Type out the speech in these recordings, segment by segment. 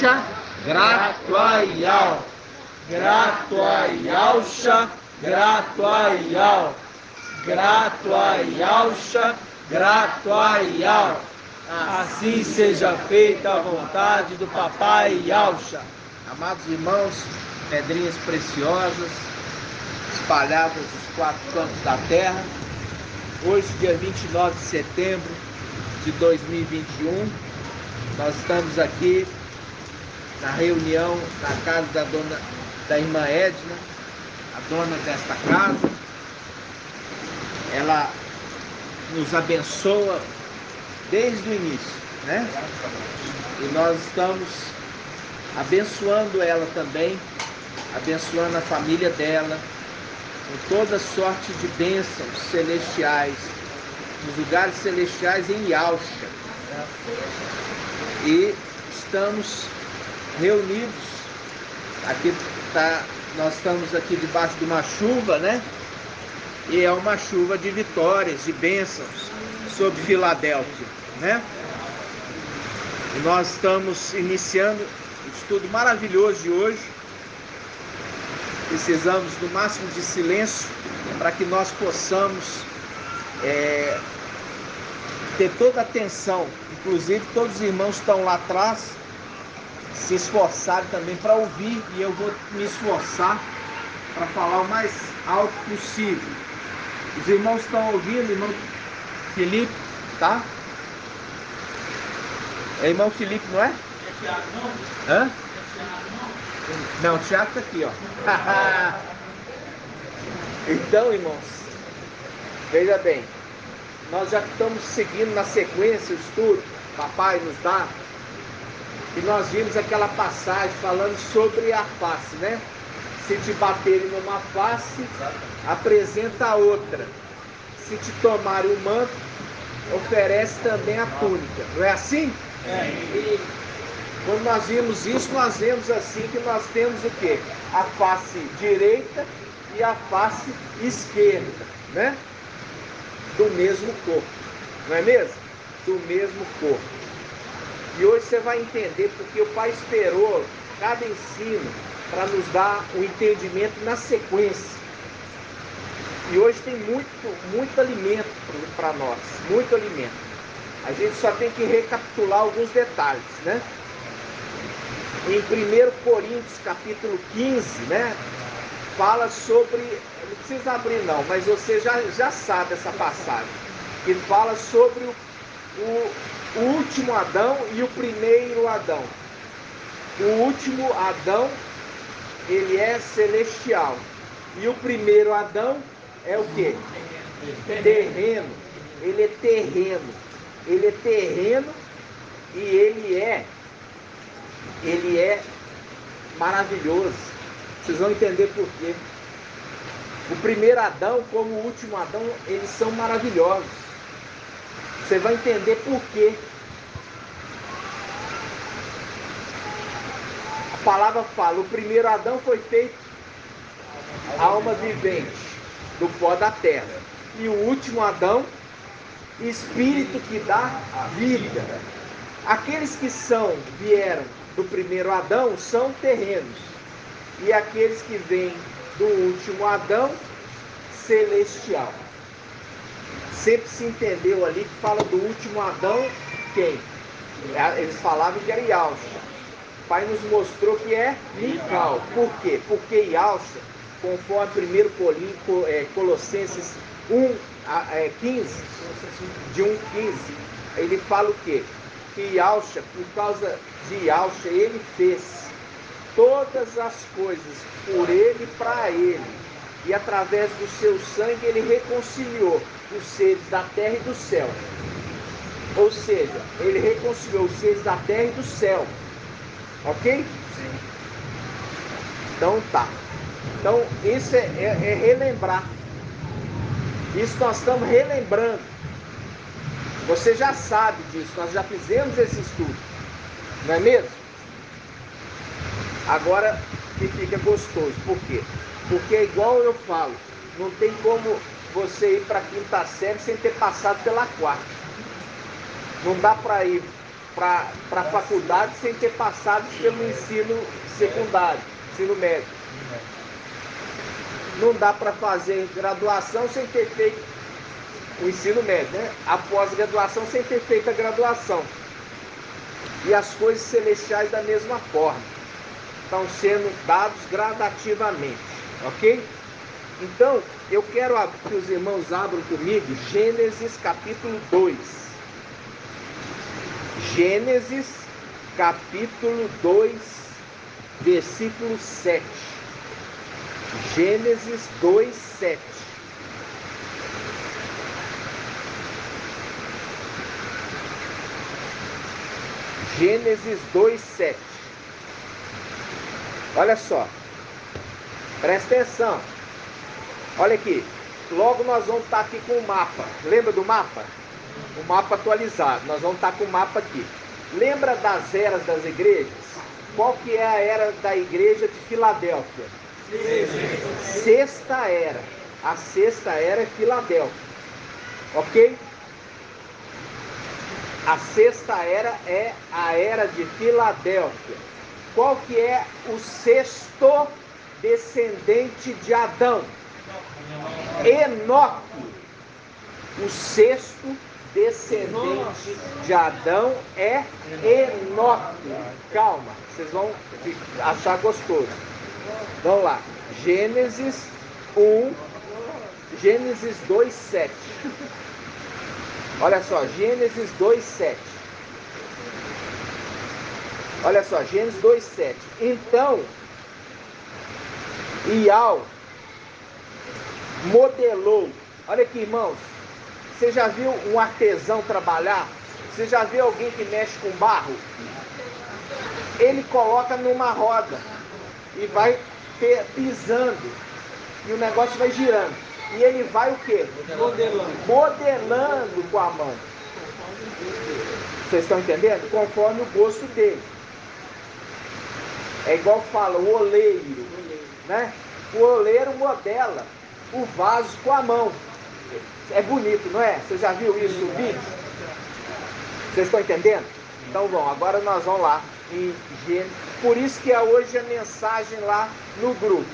Yalcha, grato a Yal. Grato a Yalcha, grato a Yal. Grato a Yalcha, grato a Yal. Assim seja feita a vontade do Papai Yalcha. Amados irmãos, pedrinhas preciosas espalhadas nos 4 cantos da terra. Hoje, dia 29 de setembro de 2021, nós estamos aqui na reunião na casa da irmã Edna, a dona desta casa. Ela nos abençoa desde o início, né? E nós estamos abençoando ela também, abençoando a família dela, com toda sorte de bênçãos celestiais, nos lugares celestiais em Yalcha. E estamos reunidos, aqui nós estamos aqui debaixo de uma chuva, né? E é uma chuva de vitórias, de bênçãos sobre Filadélfia, né? E nós estamos iniciando o estudo maravilhoso de hoje. Precisamos do máximo de silêncio para que nós possamos ter toda a atenção. Inclusive todos os irmãos estão lá atrás, se esforçarem também para ouvir, e eu vou me esforçar para falar o mais alto possível. Os irmãos estão ouvindo, irmão Felipe, tá? É irmão Felipe, não é? É Tiago, não? Hã? É Tiago, não? Não, o Tiago está aqui, ó. Então, irmãos, veja bem, nós já estamos seguindo na sequência o estudo que o papai nos dá, e nós vimos aquela passagem falando sobre a face, né? Se te baterem numa face, apresenta a outra. Se te tomarem o manto, oferece também a túnica. Não é assim? É. E quando nós vimos isso, nós vemos assim que nós temos o quê? A face direita e a face esquerda, né? Do mesmo corpo. Não é mesmo? Do mesmo corpo. E hoje você vai entender porque o Pai esperou cada ensino para nos dar o entendimento na sequência. E hoje tem muito alimento para nós, muito alimento. A gente só tem que recapitular alguns detalhes, né? Em 1 Coríntios capítulo 15, né? Fala sobre, não precisa abrir não, mas você já sabe essa passagem. Que fala sobre o último Adão e o primeiro Adão. O último Adão, ele é celestial. E o primeiro Adão é o quê? Terreno. Ele é terreno. Ele é terreno e ele é maravilhoso. Vocês vão entender por quê. O primeiro Adão, como o último Adão, eles são maravilhosos. Você vai entender por quê. A palavra fala, o primeiro Adão foi feito alma vivente, do pó da terra. E o último Adão, espírito que dá vida. Aqueles que vieram do primeiro Adão são terrenos. E aqueles que vêm do último Adão, celestial. Sempre se entendeu ali que fala do último Adão, quem? Eles falavam que era Yalcha. O Pai nos mostrou que é Mical. Por quê? Porque Yalcha, conforme 1 Colossenses 1:15, de 1:15, ele fala o quê? Que Yalcha, por causa de Yalcha, ele fez todas as coisas por ele e para ele. E através do seu sangue ele reconciliou os seres da terra e do céu. Ou seja, ele reconciliou os seres da terra e do céu. Ok? Sim. Então tá. Então isso é relembrar. Isso nós estamos relembrando. Você já sabe disso, nós já fizemos esse estudo. Não é mesmo? Agora que fica gostoso. Por quê? Porque é igual eu falo, não tem como você ir para a quinta série sem ter passado pela quarta. Não dá para ir para a faculdade sem ter passado pelo ensino secundário, ensino médio. Não dá para fazer graduação sem ter feito o ensino médio, né? Após graduação sem ter feito a graduação. E as coisas celestiais da mesma forma. Estão sendo dados gradativamente, ok? Então, eu quero que os irmãos abram comigo Gênesis capítulo 2. Gênesis capítulo 2, versículo 7. Gênesis 2, 7. Gênesis 2, 7. Olha só. Presta atenção. Olha aqui. Logo nós vamos estar aqui com o mapa. Lembra do mapa? O mapa atualizado. Nós vamos estar com o mapa aqui. Lembra das eras das igrejas? Qual que é a era da igreja de Filadélfia? Sexta era. A sexta era é Filadélfia. Ok? A sexta era é a era de Filadélfia. Qual que é o sexto descendente de Adão? Enoque. O sexto descendente de Adão é Enoque. Calma, vocês vão achar gostoso. Vamos lá. Gênesis 1, Gênesis 2, 7. Olha só, Gênesis 2, 7. Olha só, Gênesis 2, 7. Então, Ial modelou. Olha aqui, irmãos. Você já viu um artesão trabalhar? Você já viu alguém que mexe com barro? Ele coloca numa roda e vai pisando. E o negócio vai girando. E ele vai o quê? Modelando com a mão. Vocês estão entendendo? Conforme o gosto dele. É igual fala o oleiro, né? O oleiro modela o vaso com a mão. É bonito, não é? Você já viu isso no vídeo? Vocês estão entendendo? Então, bom, agora nós vamos lá em Gênesis. Por isso que é hoje a mensagem lá no grupo.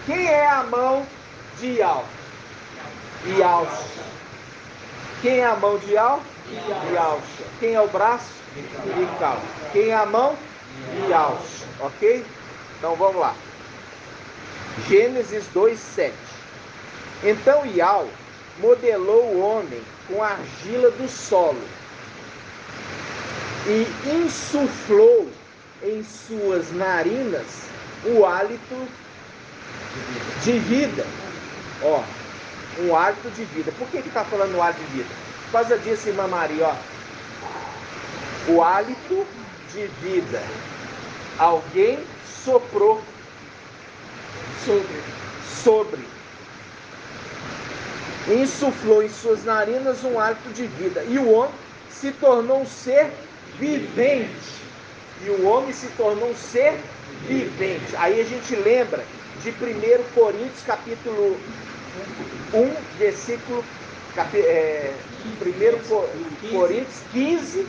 Quem é a mão de Ial? Ialcha. Quem é a mão de Ial? Ialcha. Quem é o braço? Ical. Quem é a mão? Ialcha. Ok? Então vamos lá. Gênesis 2, 7. Então Ial modelou o homem com a argila do solo e insuflou em suas narinas o hálito de vida. Ó, um hálito de vida. Por que está falando o hálito de vida? Por causa disso, irmã Maria, ó. O hálito de vida. Alguém soprou sobre. Insuflou em suas narinas um hálito de vida. E o homem se tornou um ser vivente. E o homem se tornou um ser vivente. Aí a gente lembra de 1 Coríntios capítulo 1, versículo 1 Coríntios 15,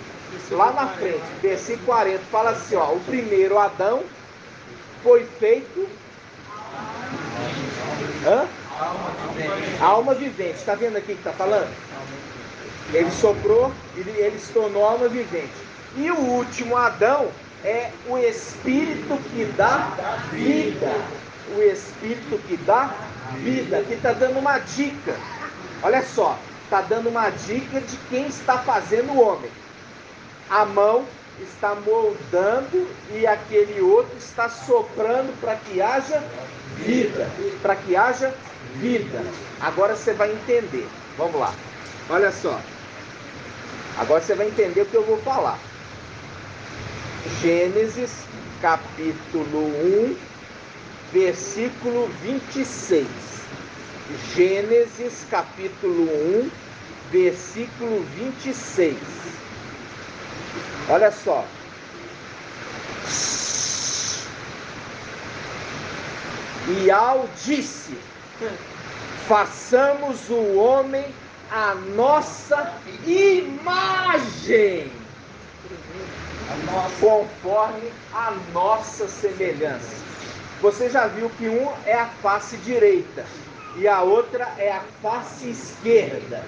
lá na frente, versículo 40, fala assim, ó, o primeiro Adão foi feito alma vivente. Está vendo aqui que está falando? Ele soprou, ele se tornou alma vivente. E o último Adão é o Espírito que dá vida. O Espírito que dá vida. Aqui está dando uma dica. Olha só, está dando uma dica de quem está fazendo o homem. A mão está moldando e aquele outro está soprando para que haja vida. Para que haja vida. Agora você vai entender. Vamos lá. Olha só. Agora você vai entender o que eu vou falar. Gênesis capítulo 1, versículo 26. Gênesis capítulo 1, versículo 26. Olha só. Ial disse: façamos o homem à nossa imagem. conforme a nossa semelhança. Você já viu que um é a face direita e a outra é a face esquerda.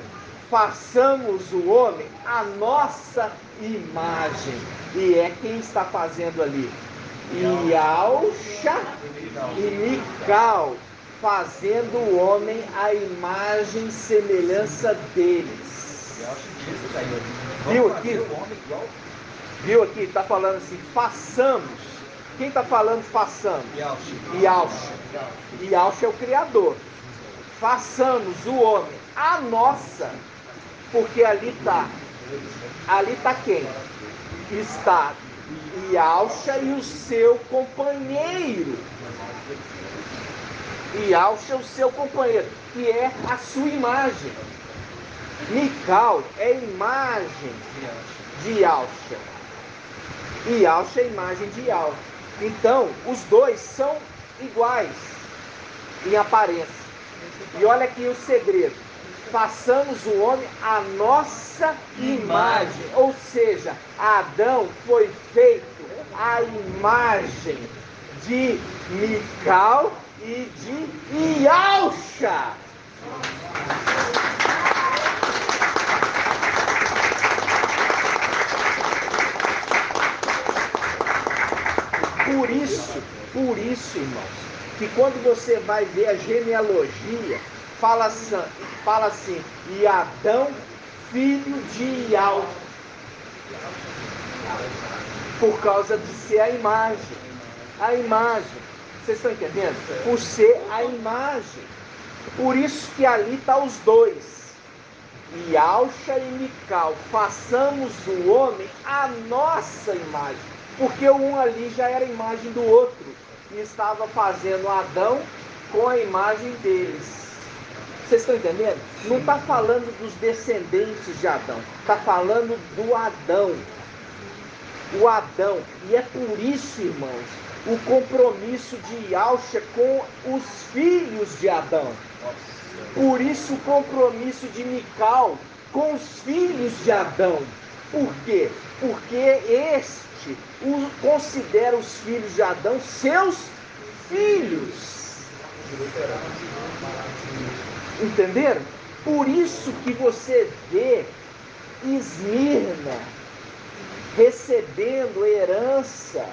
Façamos o homem a nossa imagem. E é quem está fazendo ali? Iausha e Mical, fazendo o homem a imagem e semelhança deles. Viu aqui? Viu aqui? Está falando assim, façamos. Quem está falando façamos? Iausha. Iausha é o Criador. Façamos o homem a nossa, porque ali está. Ali está quem? Está Iausha e o seu companheiro. Iausha é o seu companheiro, que é a sua imagem. Mical é a imagem de Iausha. Iausha é a imagem de Iausha. Então, os dois são iguais em aparência. E olha aqui o segredo. Façamos o homem a nossa imagem. Ou seja, Adão foi feito à imagem de Mical e de Iausha. Por isso, irmãos, que quando você vai ver a genealogia, fala assim, e Adão, filho de Iau, por causa de ser a imagem. A imagem, vocês estão entendendo? Por ser a imagem. Por isso que ali está os dois, Iausha e Mical, façamos o homem a nossa imagem. Porque um ali já era a imagem do outro e estava fazendo Adão com a imagem deles. Vocês estão entendendo? Não está falando dos descendentes de Adão, está falando do Adão. O Adão. E é por isso, irmãos, o compromisso de Iausha com os filhos de Adão. Por isso o compromisso de Mical com os filhos de Adão. Por quê? Porque este considera os filhos de Adão seus filhos. Entenderam? Por isso que você vê Esmirna recebendo herança.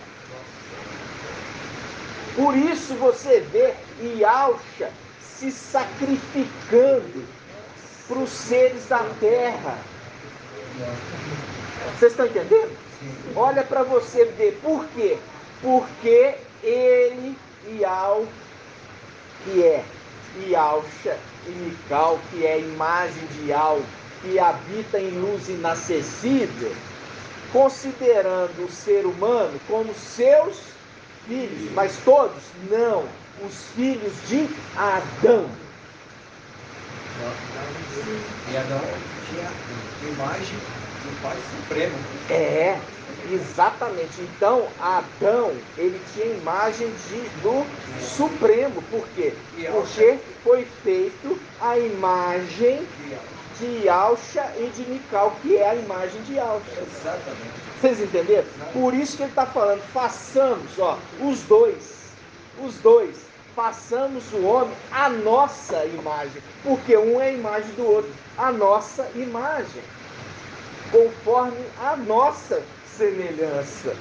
Por isso você vê Iausha se sacrificando para os seres da terra. Vocês estão entendendo? Olha para você ver. Por quê? Porque ele, Iau, que é Iausha, e Mical, que é a imagem de Iau, que habita em luz inacessível, considerando o ser humano como seus filhos, mas todos não, os filhos de Adão. E Adão tinha a imagem do Pai Supremo. É, exatamente. Então, Adão, ele tinha a imagem do Supremo. Por quê? Porque foi feito a imagem de Iausha e de Mical, que é a imagem de Iausha. Exatamente. Vocês entenderam? Por isso que ele está falando, façamos, os dois, façamos o homem a nossa imagem, porque um é a imagem do outro, a nossa imagem, conforme a nossa semelhança.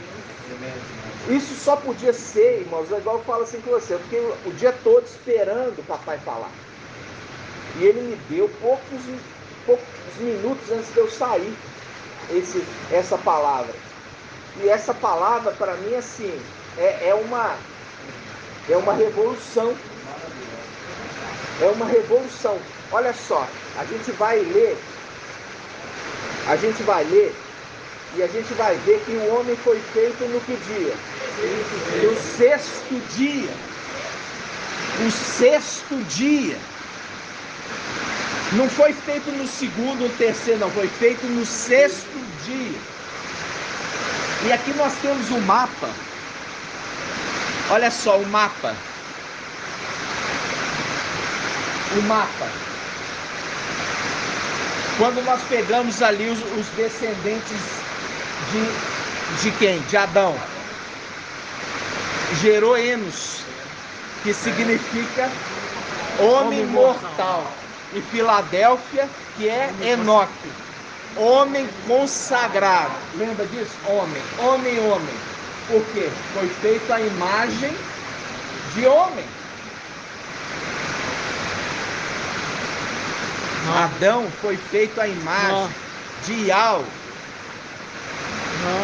Isso só podia ser, irmãos, igual eu falo assim com você, eu fiquei o dia todo esperando o papai falar, e ele me deu poucos minutos antes de eu sair essa palavra. E essa palavra para mim assim é uma revolução. É uma revolução. Olha só, a gente vai ler e a gente vai ver que o homem foi feito no que dia? No sexto dia. O sexto dia. Não foi feito no segundo, no terceiro, não. Foi feito no sexto dia. E aqui nós temos o mapa. Olha só o mapa. O mapa. Quando nós pegamos ali os descendentes de quem? De Adão. Gerou Enos, que significa homem mortal. E Filadélfia, que é Enoque, homem consagrado. Lembra disso? Homem. Por quê? Foi feito a imagem de homem. Adão foi feito a imagem de Iau.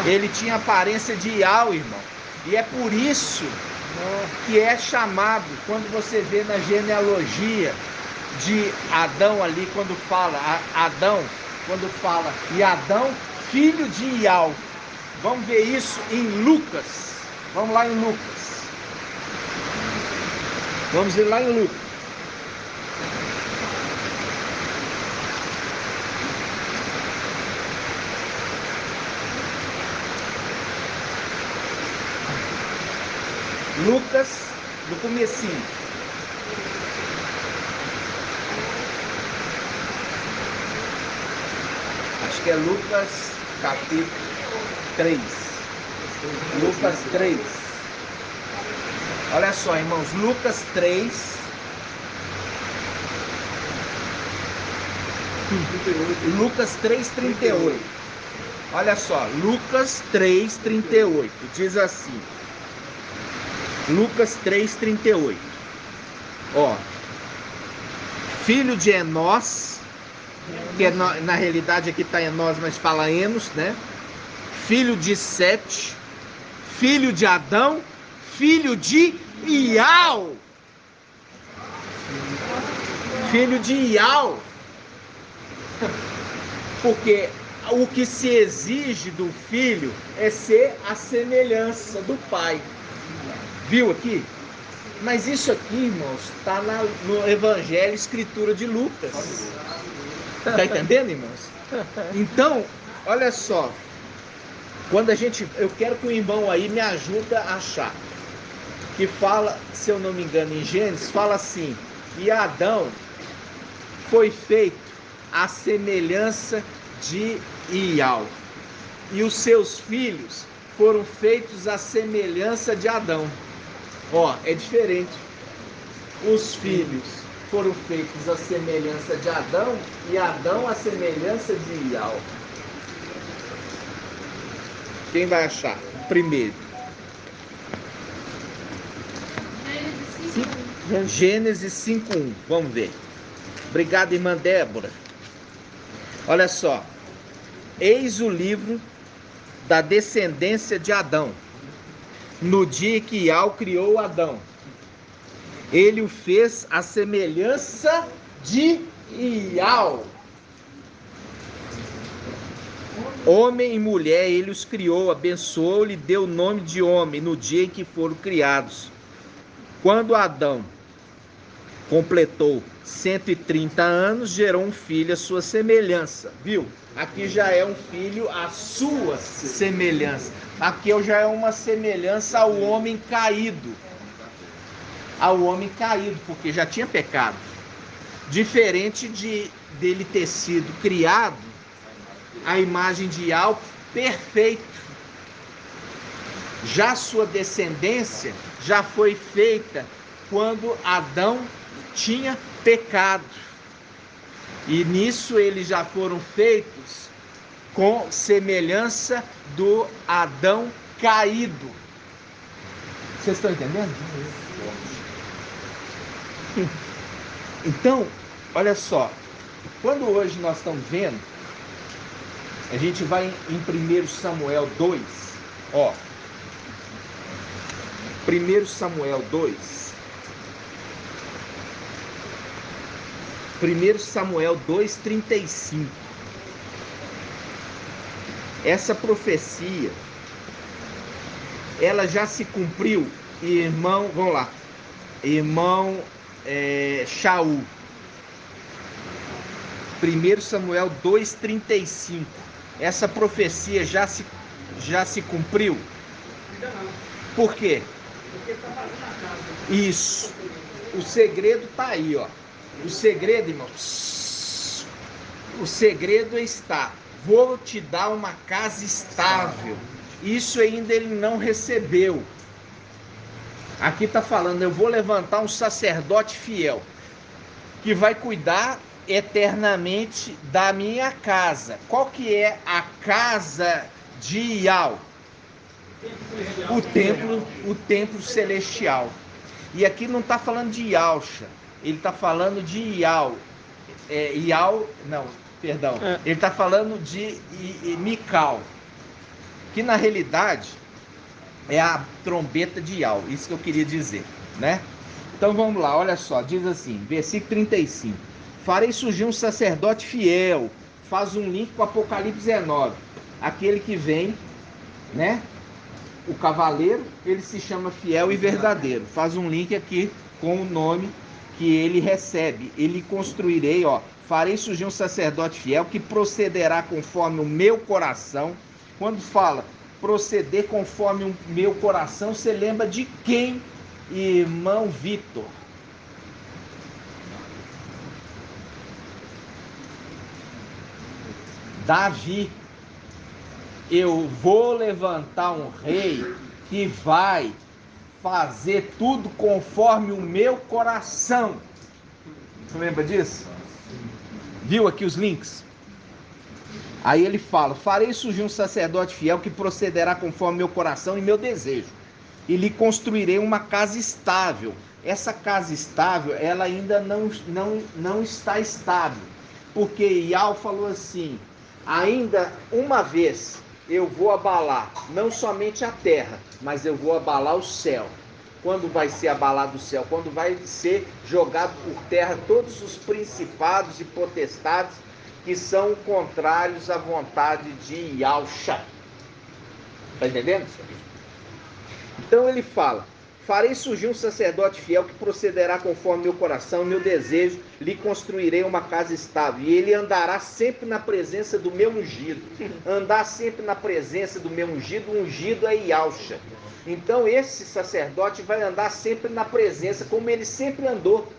Ele tinha aparência de Iau, irmão. E é por isso que é chamado, quando você vê na genealogia de Adão ali, quando fala Adão, quando fala e Adão, filho de Iau. Vamos ver isso em Lucas. Vamos lá em Lucas. Vamos ir lá em Lucas. Lucas, no comecinho. Acho que é Lucas, capítulo 3. Lucas 3. Olha só, irmãos, Lucas 3. Lucas 3:38. Olha só, Lucas 3:38. Diz assim. Lucas 3:38. Ó. Filho de Enós, que na realidade aqui está Enós, mas fala Enos, né? Filho de Sete, filho de Adão, filho de Iau. Filho de Iau. Porque o que se exige do filho é ser a semelhança do pai. Viu aqui? Mas isso aqui, irmãos, está no Evangelho, Escritura de Lucas. Tá entendendo, irmãos? Então, olha só. Quando eu quero que o irmão aí me ajude a achar. Que fala, se eu não me engano, em Gênesis, fala assim: e Adão foi feito à semelhança de Iau. E os seus filhos foram feitos à semelhança de Adão. Ó, é diferente. Os filhos foram feitos à semelhança de Adão e Adão à semelhança de Iau. Quem vai achar primeiro? Gênesis 5:1. Vamos ver. Obrigado, irmã Débora. Olha só. Eis o livro da descendência de Adão. No dia que Iau criou Adão, ele o fez à semelhança de Iau. Homem e mulher ele os criou, abençoou-lhe, deu o nome de homem no dia em que foram criados. Quando Adão completou 130 anos, gerou um filho à sua semelhança. Viu? Aqui já é um filho à sua semelhança. Aqui já é uma semelhança ao homem caído. Ao homem caído, porque já tinha pecado. Diferente dele ter sido criado a imagem de Iau perfeito. Já sua descendência já foi feita quando Adão tinha pecado. E nisso eles já foram feitos com semelhança do Adão caído. Vocês estão entendendo? Então, olha só. Quando hoje nós estamos vendo, a gente vai em 1 Samuel 2. Ó. 1 Samuel 2. 1 Samuel 2:35. Essa profecia, ela já se cumpriu, irmão, vamos lá, irmão Shaul. 1 Samuel 2:35. Essa profecia já se cumpriu? Por quê? Isso. O segredo está aí, ó. O segredo, irmãos, o segredo está: vou te dar uma casa estável. isso ainda ele não recebeu. Aqui está falando, eu vou levantar um sacerdote fiel, que vai cuidar eternamente da minha casa. Qual que é a casa de Iau? O templo celestial. E aqui não está falando de Yausha, ele está falando de Iau. Ele está falando de Mical, que na realidade é a trombeta de Iau, isso que eu queria dizer, né? Então vamos lá, olha só, diz assim, versículo 35. Farei surgir um sacerdote fiel, faz um link com Apocalipse 19, aquele que vem, né? O cavaleiro, ele se chama fiel e verdadeiro, faz um link aqui com o nome que ele recebe. Ele construirei, ó, farei surgir um sacerdote fiel que procederá conforme o meu coração. Quando fala proceder conforme o meu coração, você lembra de quem, irmão Vitor? Davi. Eu vou levantar um rei que vai fazer tudo conforme o meu coração. Você lembra disso? Viu aqui os links? Aí ele fala, farei surgir um sacerdote fiel que procederá conforme meu coração e meu desejo. E lhe construirei uma casa estável. Essa casa estável, ela ainda não está estável. Porque Iau falou assim, ainda uma vez eu vou abalar não somente a terra, mas eu vou abalar o céu. Quando vai ser abalado o céu? Quando vai ser jogado por terra todos os principados e potestades que são contrários à vontade de Yausha. Está entendendo? Então ele fala, farei surgir um sacerdote fiel que procederá conforme meu coração e meu desejo, lhe construirei uma casa estável, e ele andará sempre na presença do meu ungido. Andar sempre na presença do meu ungido, o ungido é Yausha. Então esse sacerdote vai andar sempre na presença, como ele sempre andou.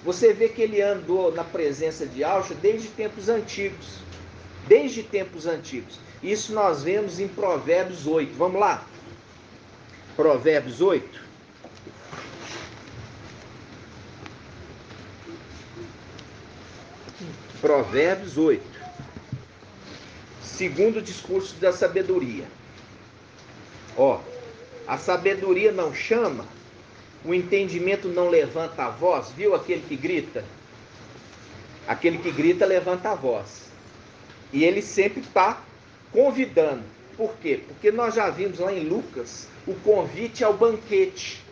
Você vê que ele andou na presença de Yausha desde tempos antigos. Desde tempos antigos. Isso nós vemos em Provérbios 8. Vamos lá? Provérbios 8. Provérbios 8. Segundo discurso da sabedoria. Ó, a sabedoria não chama, o entendimento não levanta a voz. Viu aquele que grita? Aquele que grita levanta a voz. E ele sempre está convidando. Por quê? Porque nós já vimos lá em Lucas o convite ao banquete.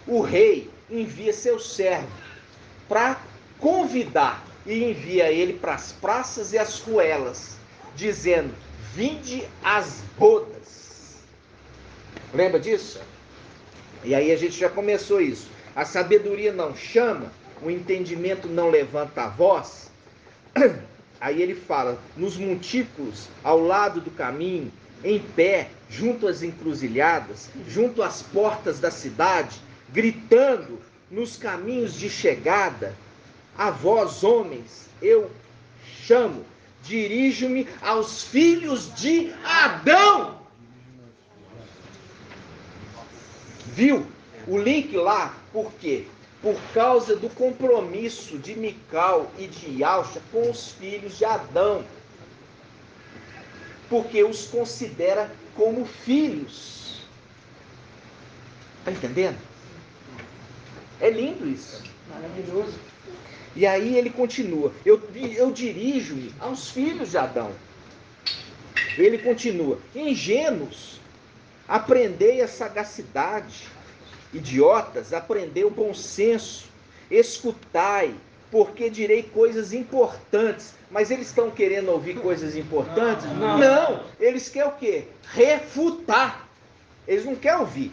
O rei envia seu servo para convidar e envia ele para as praças e as ruelas, dizendo, vinde às bodas. Lembra disso? E aí a gente já começou isso. A sabedoria não chama, o entendimento não levanta a voz. Aí ele fala, nos montículos, ao lado do caminho, em pé, junto às encruzilhadas, junto às portas da cidade, gritando nos caminhos de chegada, a vós, homens, eu chamo, dirijo-me aos filhos de Adão. Viu? O link lá, por quê? Por causa do compromisso de Mical e de Yausha com os filhos de Adão. Porque os considera como filhos. Está entendendo? É lindo isso. Maravilhoso. E aí ele continua, eu dirijo-me aos filhos de Adão. Ele continua, ingênuos, aprendei a sagacidade, idiotas, aprendei o bom senso, escutai, porque direi coisas importantes. Mas eles estão querendo ouvir coisas importantes? Não, eles querem o quê? Refutar. Eles não querem ouvir,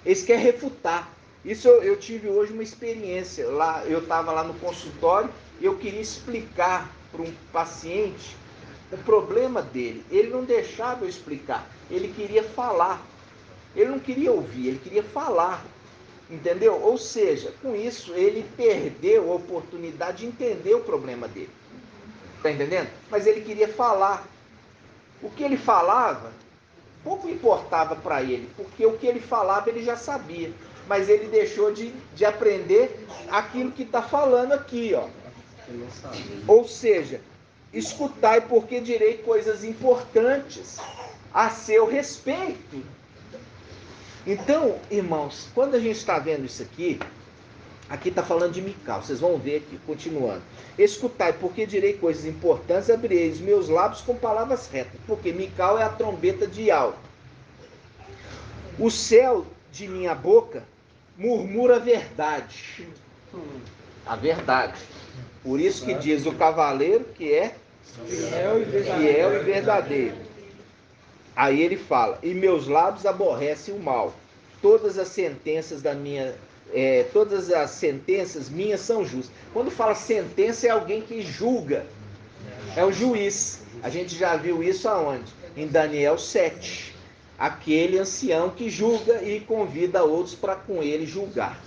eles querem refutar. Isso eu tive hoje uma experiência. Lá, eu estava lá no consultório e eu queria explicar para um paciente o problema dele. Ele não deixava eu explicar, ele queria falar. Ele não queria ouvir, ele queria falar. Entendeu? Ou seja, com isso ele perdeu a oportunidade de entender o problema dele. Está entendendo? Mas ele queria falar. O que ele falava pouco importava para ele, porque o que ele falava ele já sabia, mas ele deixou de aprender aquilo que está falando aqui, ó. Ou seja, escutai porque direi coisas importantes a seu respeito. Então, irmãos, quando a gente está vendo isso aqui está falando de Mical, vocês vão ver aqui, continuando. Escutai, porque direi coisas importantes, abrirei os meus lábios com palavras retas, porque Mical é a trombeta de Iau. O céu de minha boca murmura a verdade. A verdade. Por isso que diz o cavaleiro que é fiel e verdadeiro. Aí ele fala, e meus lábios aborrecem o mal. Todas as sentenças minhas são justas. Quando fala sentença é alguém que julga. É o juiz. A gente já viu isso aonde? Em Daniel 7. Aquele ancião que julga e convida outros para com ele julgar.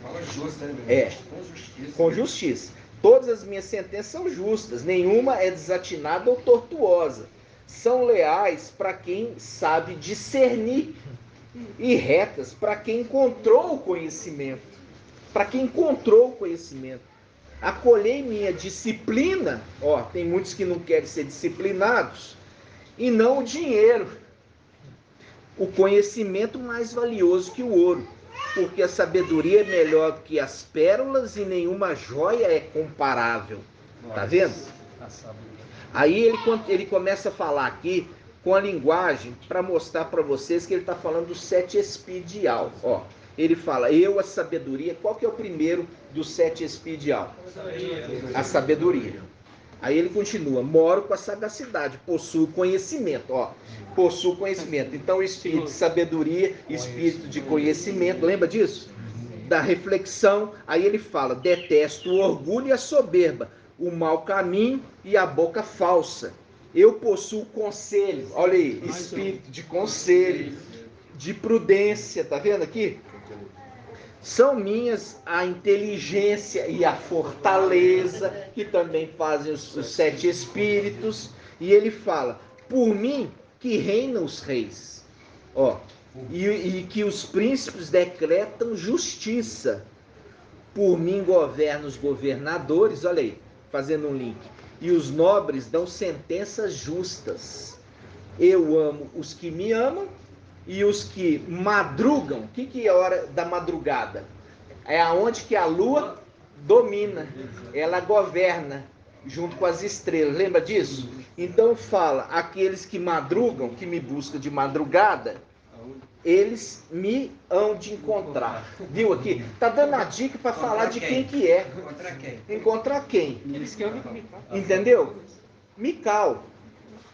Fala justa, né? É. Com justiça. Com justiça. Todas as minhas sentenças são justas. Nenhuma é desatinada ou tortuosa. São leais para quem sabe discernir e retas para quem encontrou o conhecimento. Para quem encontrou o conhecimento. Acolhei minha disciplina, ó, tem muitos que não querem ser disciplinados, e não o dinheiro. O conhecimento mais valioso que o ouro, porque a sabedoria é melhor do que as pérolas e nenhuma joia é comparável. Tá vendo? Aí ele começa a falar aqui com a linguagem para mostrar para vocês que ele está falando dos 7 espíritos de Iau. Ó, ele fala, eu, a sabedoria. Qual que é o primeiro dos 7 espíritos de Iau? A sabedoria. Aí ele continua, moro com a sagacidade, possuo conhecimento. Ó, possuo conhecimento. Então, espírito de sabedoria, espírito de conhecimento, lembra disso? Da reflexão. Aí ele fala, detesto o orgulho e a soberba, o mau caminho e a boca falsa. Eu possuo conselho, olha aí, espírito de conselho, de prudência, tá vendo aqui? São minhas a inteligência e a fortaleza, que também fazem os 7 espíritos. E ele fala, por mim que reinam os reis, ó, e que os príncipes decretam justiça. Por mim governam os governadores, olha aí, fazendo um link. E os nobres dão sentenças justas. Eu amo os que me amam e os que madrugam. O que é a hora da madrugada? É aonde que a lua domina. Ela governa junto com as estrelas. Lembra disso? Então fala, aqueles que madrugam, que me buscam de madrugada, eles me hão de encontrar. Viu aqui? Tá dando a dica para falar de quem que é. Encontrar quem? Encontrar quem? Entendeu? Mical.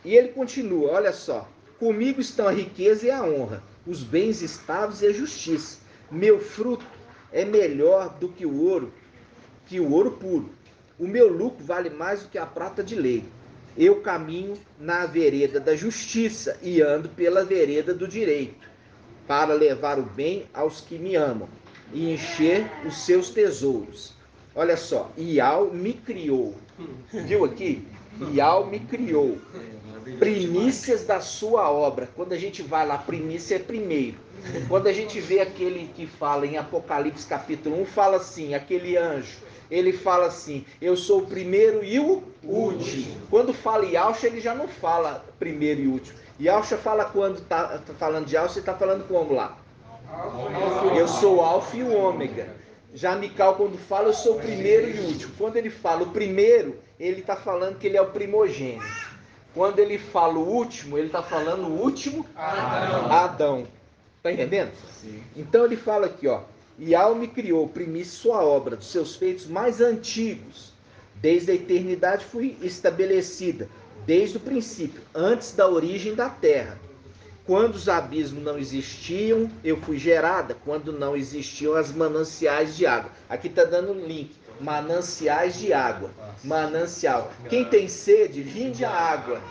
E ele continua, olha só. Comigo estão a riqueza e a honra, os bens estáveis e a justiça. Meu fruto é melhor do que o ouro puro. O meu lucro vale mais do que a prata de lei. Eu caminho na vereda da justiça e ando pela vereda do direito, para levar o bem aos que me amam e encher os seus tesouros. Olha só, Iau me criou. Viu aqui? Iau me criou. Primícias da sua obra. Quando a gente vai lá, primícia é primeiro. Quando a gente vê aquele que fala em Apocalipse capítulo 1, fala assim, aquele anjo, ele fala assim, eu sou o primeiro e o último. Quando fala Yahshua, ele já não fala primeiro e último. Yahshua fala quando está falando de Yahshua, ele está falando como lá? Eu sou o Alfa e o Ômega. Já Mical, quando fala, eu sou o primeiro e o último. Quando ele fala o primeiro, ele está falando que ele é o primogênito. Quando ele fala o último, ele está falando o último Adão. Está entendendo? Sim. Então ele fala aqui, ó. Iau me criou, primícia sua obra, dos seus feitos mais antigos. Desde a eternidade fui estabelecida, desde o princípio, antes da origem da terra. Quando os abismos não existiam, eu fui gerada. Quando não existiam as mananciais de água. Aqui está dando um link. Mananciais de água. Manancial. Quem tem sede, vinde a água.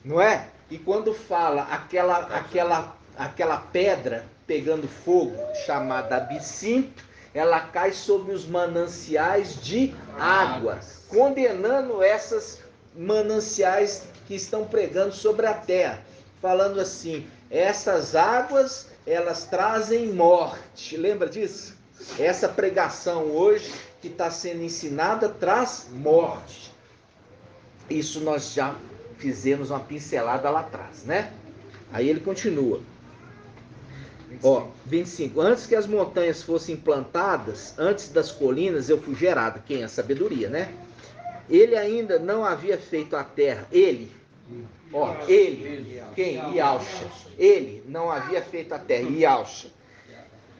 Não é? E quando fala aquela pedra pegando fogo, chamada absinto, ela cai sobre os mananciais de água, condenando essas mananciais que estão pregando sobre a terra. falando assim: essas águas, elas trazem morte. Lembra disso? Essa pregação hoje que está sendo ensinada traz morte. Isso nós já fizemos uma pincelada lá atrás, né? Aí ele continua. 25. Antes que as montanhas fossem plantadas, antes das colinas eu fui gerado. Quem? A sabedoria, né? Ele ainda não havia feito a terra. Ele. Quem? Iauxa. Ele não havia feito a terra. Iauxa.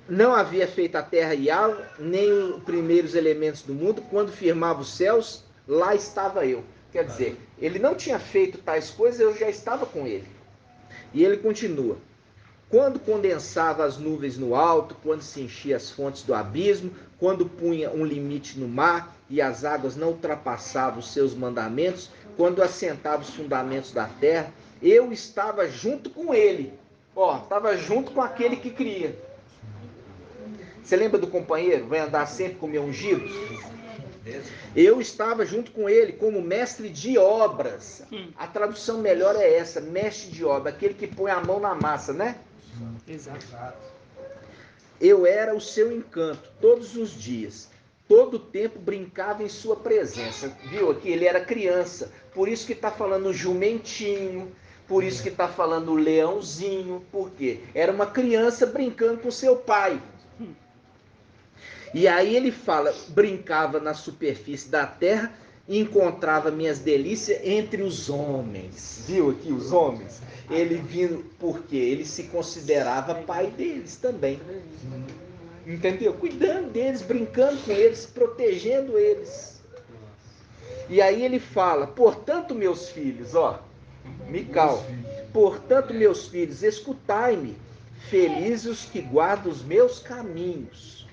Não havia feito a terra e água, nem os primeiros elementos do mundo. Quando firmava os céus, lá estava eu. Quer dizer, ele não tinha feito tais coisas, eu já estava com ele. E ele continua. Quando condensava as nuvens no alto, quando se enchia as fontes do abismo, quando punha um limite no mar e as águas não ultrapassavam os seus mandamentos, quando assentava os fundamentos da terra, eu estava junto com ele. Estava junto com aquele que cria. Você lembra do companheiro? Vai andar sempre com o meu ungido? Eu estava junto com ele como mestre de obras. A tradução melhor é essa, mestre de obras, aquele que põe a mão na massa, né? Exato. Eu era o seu encanto todos os dias. Todo o tempo brincava em sua presença. Viu aqui? Ele era criança. Por isso que está falando jumentinho. Por isso que está falando leãozinho. Por quê? Era uma criança brincando com seu pai. E aí ele fala, brincava na superfície da terra e encontrava minhas delícias entre os homens. Viu aqui os homens? Ele vindo, porque ele se considerava pai deles também. Entendeu? Cuidando deles, brincando com eles, protegendo eles. E aí ele fala, portanto, meus filhos, Mical, portanto, meus filhos, escutai-me, felizes os que guardam os meus caminhos.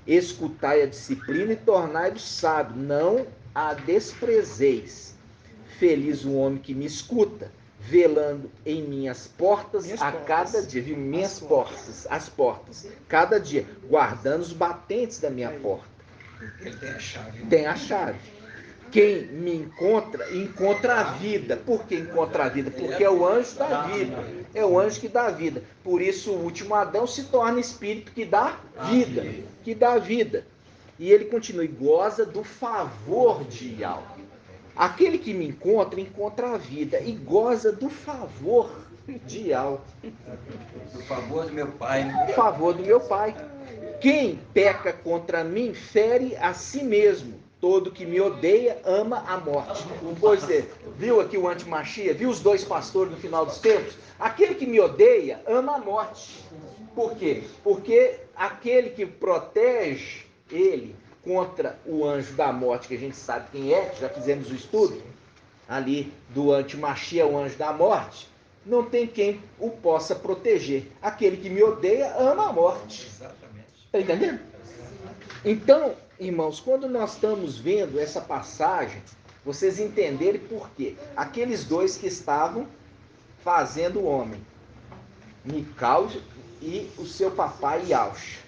Escutai a disciplina e tornai-vos sábio, não a desprezeis. Feliz o homem que me escuta, velando em minhas portas cada dia, viu? Minhas portas, as portas, cada dia, guardando os batentes da minha porta. Ele tem a chave. Tem a chave. Quem me encontra, encontra a vida. Por que encontra a vida? Porque é o anjo da vida. É o anjo que dá vida. Por isso o último Adão se torna espírito que dá vida. Que dá vida. E ele continua e goza do favor de Yahweh. Aquele que me encontra, encontra a vida. E goza do favor de Yahweh. Do favor do meu pai. O favor do meu pai. Quem peca contra mim, fere a si mesmo. Todo que me odeia ama a morte. Pois é, viu aqui o antimachia? Viu os dois pastores no final dos tempos? Aquele que me odeia ama a morte. Por quê? Porque aquele que protege ele contra o anjo da morte, que a gente sabe quem é, já fizemos o estudo ali do antimachia, o anjo da morte, não tem quem o possa proteger. Aquele que me odeia ama a morte. Exatamente. Está entendendo? Então, irmãos, quando nós estamos vendo essa passagem, vocês entenderem por quê. Aqueles dois que estavam fazendo o homem, Mical e o seu papai Iauxa.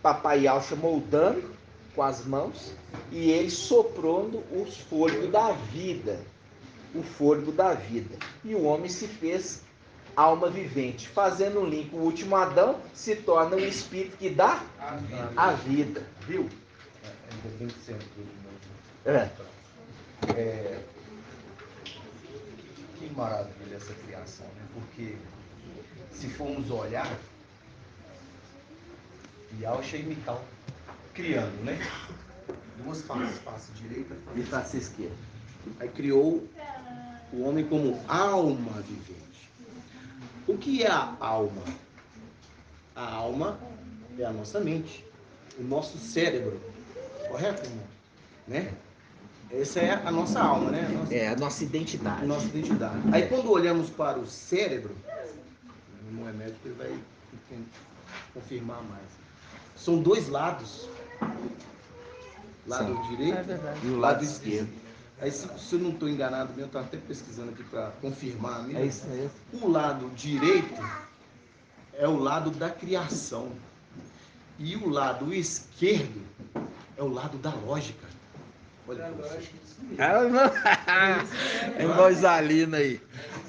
Papai Iauxa moldando com as mãos e ele soprando o fôlego da vida. O fôlego da vida. E o homem se fez alma vivente. Fazendo um link, o último Adão se torna o espírito que dá a vida. Viu? Ainda bem que você entrou de novo. Que maravilha essa criação, né? Porque se formos olhar, Iauxa e Mical criando, né? Duas faces direita E face esquerda. Aí criou o homem como alma vivente. O que é a alma? A alma é a nossa mente, o nosso cérebro, correto, irmão? Né? Essa é a nossa alma, né? É a nossa identidade. Nossa identidade. Aí quando olhamos para o cérebro, não é médico, ele vai confirmar mais. São dois lados. Lado direito e o lado esquerdo. Aí se eu não estou enganado, eu estou até pesquisando aqui para confirmar mesmo. É isso mesmo. O lado direito é o lado da criação. E o lado esquerdo é o lado da lógica. Irmão Isalino aí.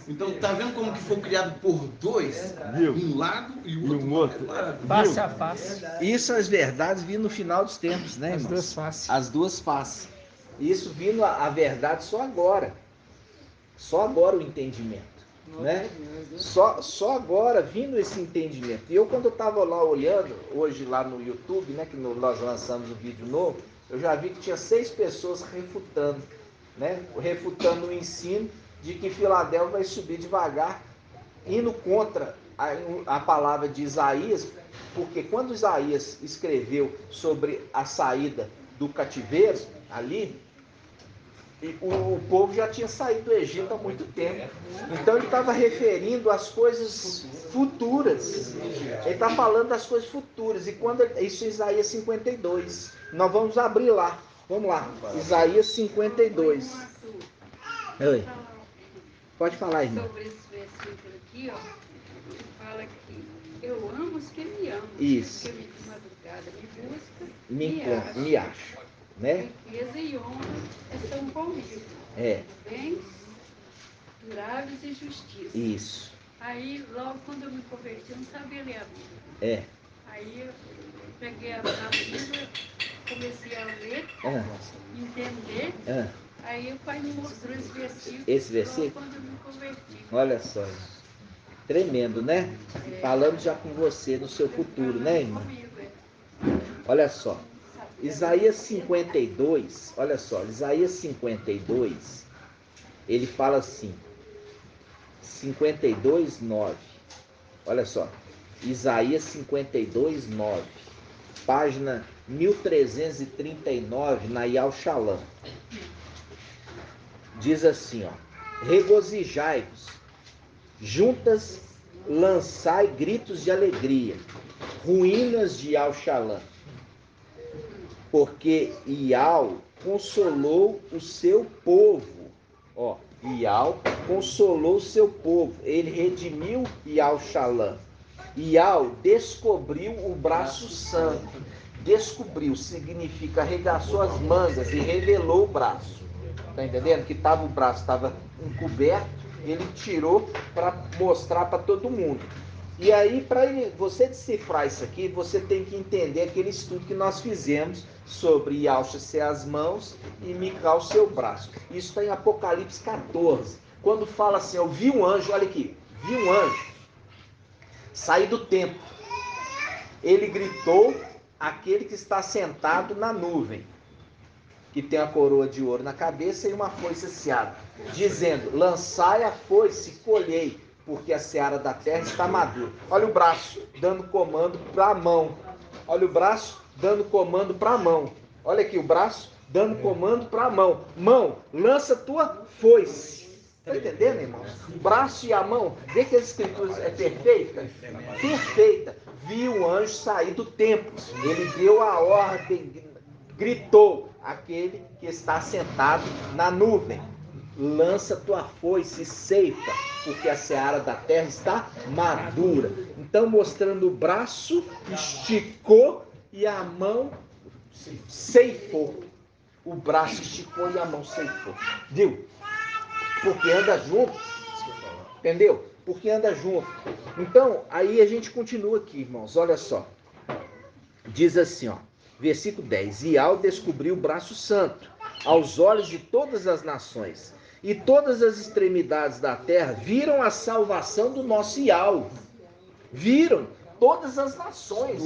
Então, tá vendo como que foi criado por dois? Viu? Um lado e o E outro. um outro. Face a face. Isso as verdades vindo no final dos tempos, né, As irmãos? duas faces. As duas faces. Isso vindo a verdade só agora. Só agora o entendimento. Né? Só agora vindo esse entendimento. E eu, quando eu estava lá olhando, hoje lá no YouTube, né, que nós lançamos um vídeo novo, eu já vi que tinha 6 pessoas refutando, né? Refutando o ensino de que Filadélfia vai subir devagar, indo contra a palavra de Isaías, porque quando Isaías escreveu sobre a saída do cativeiro ali, o povo já tinha saído do Egito há muito tempo. Então ele estava referindo às coisas futuras. Ele está falando das coisas futuras. E quando isso é Isaías 52. Nós vamos abrir lá. Vamos lá. Isaías 52. Oi. Pode falar, irmão. Sobre esse versículo aqui, ó, que fala que eu amo os que me amam. Isso. Que de madrugada me busca, Me acho. Né? Riqueza e honra estão comigo. É. Bens duráveis e justiça. Isso. Aí, logo quando eu me converti, eu não sabia ler a Bíblia. É. Aí eu peguei a Bíblia, comecei a ler, entender. Aí o pai me mostrou esse versículo. Esse versículo? Logo quando eu me converti. Olha só. Tremendo, né? Falando já com você no seu futuro, né, irmão? Olha só. Isaías 52, olha só, Isaías 52, ele fala assim, 52, 9, olha só, Isaías 52, 9, página 1339, na Yal Shalom, diz assim, ó, regozijai-vos, juntas lançai gritos de alegria, ruínas de Yal Shalom, porque Ial consolou o seu povo. Ó, Ial consolou o seu povo. Ele redimiu Yal Shalom. Ial descobriu o braço santo. Descobriu significa arregaçou as mangas e revelou o braço. Tá entendendo? Que o braço estava encoberto, ele tirou para mostrar para todo mundo. E aí, para você decifrar isso aqui, você tem que entender aquele estudo que nós fizemos sobre Yalcha ser as mãos e Mical ser o braço. Isso está em Apocalipse 14. Quando fala assim, eu vi um anjo, olha aqui, vi um anjo sair do templo. Ele gritou àquele que está sentado na nuvem, que tem a coroa de ouro na cabeça e uma foice afiada, dizendo, lançai a foice e colhei, porque a seara da terra está madura. Olha o braço dando comando para a mão. Olha o braço dando comando para a mão. Olha aqui o braço dando comando para a mão. Mão, lança tua foice. Está entendendo, irmãos? O braço e a mão. Vê que as escrituras é perfeita? Perfeita. Viu o anjo sair do templo. Ele deu a ordem, gritou aquele que está sentado na nuvem. Lança tua foice e ceifa, porque a seara da terra está madura. Então, mostrando o braço, esticou e a mão ceifou. O braço esticou e a mão ceifou. Viu? Porque anda junto. Entendeu? Porque anda junto. Então, aí a gente continua aqui, irmãos. Olha só. Diz assim, ó. Versículo 10. Ial descobriu o braço santo aos olhos de todas as nações. E todas as extremidades da terra viram a salvação do nosso Ial. Viram. Todas as nações.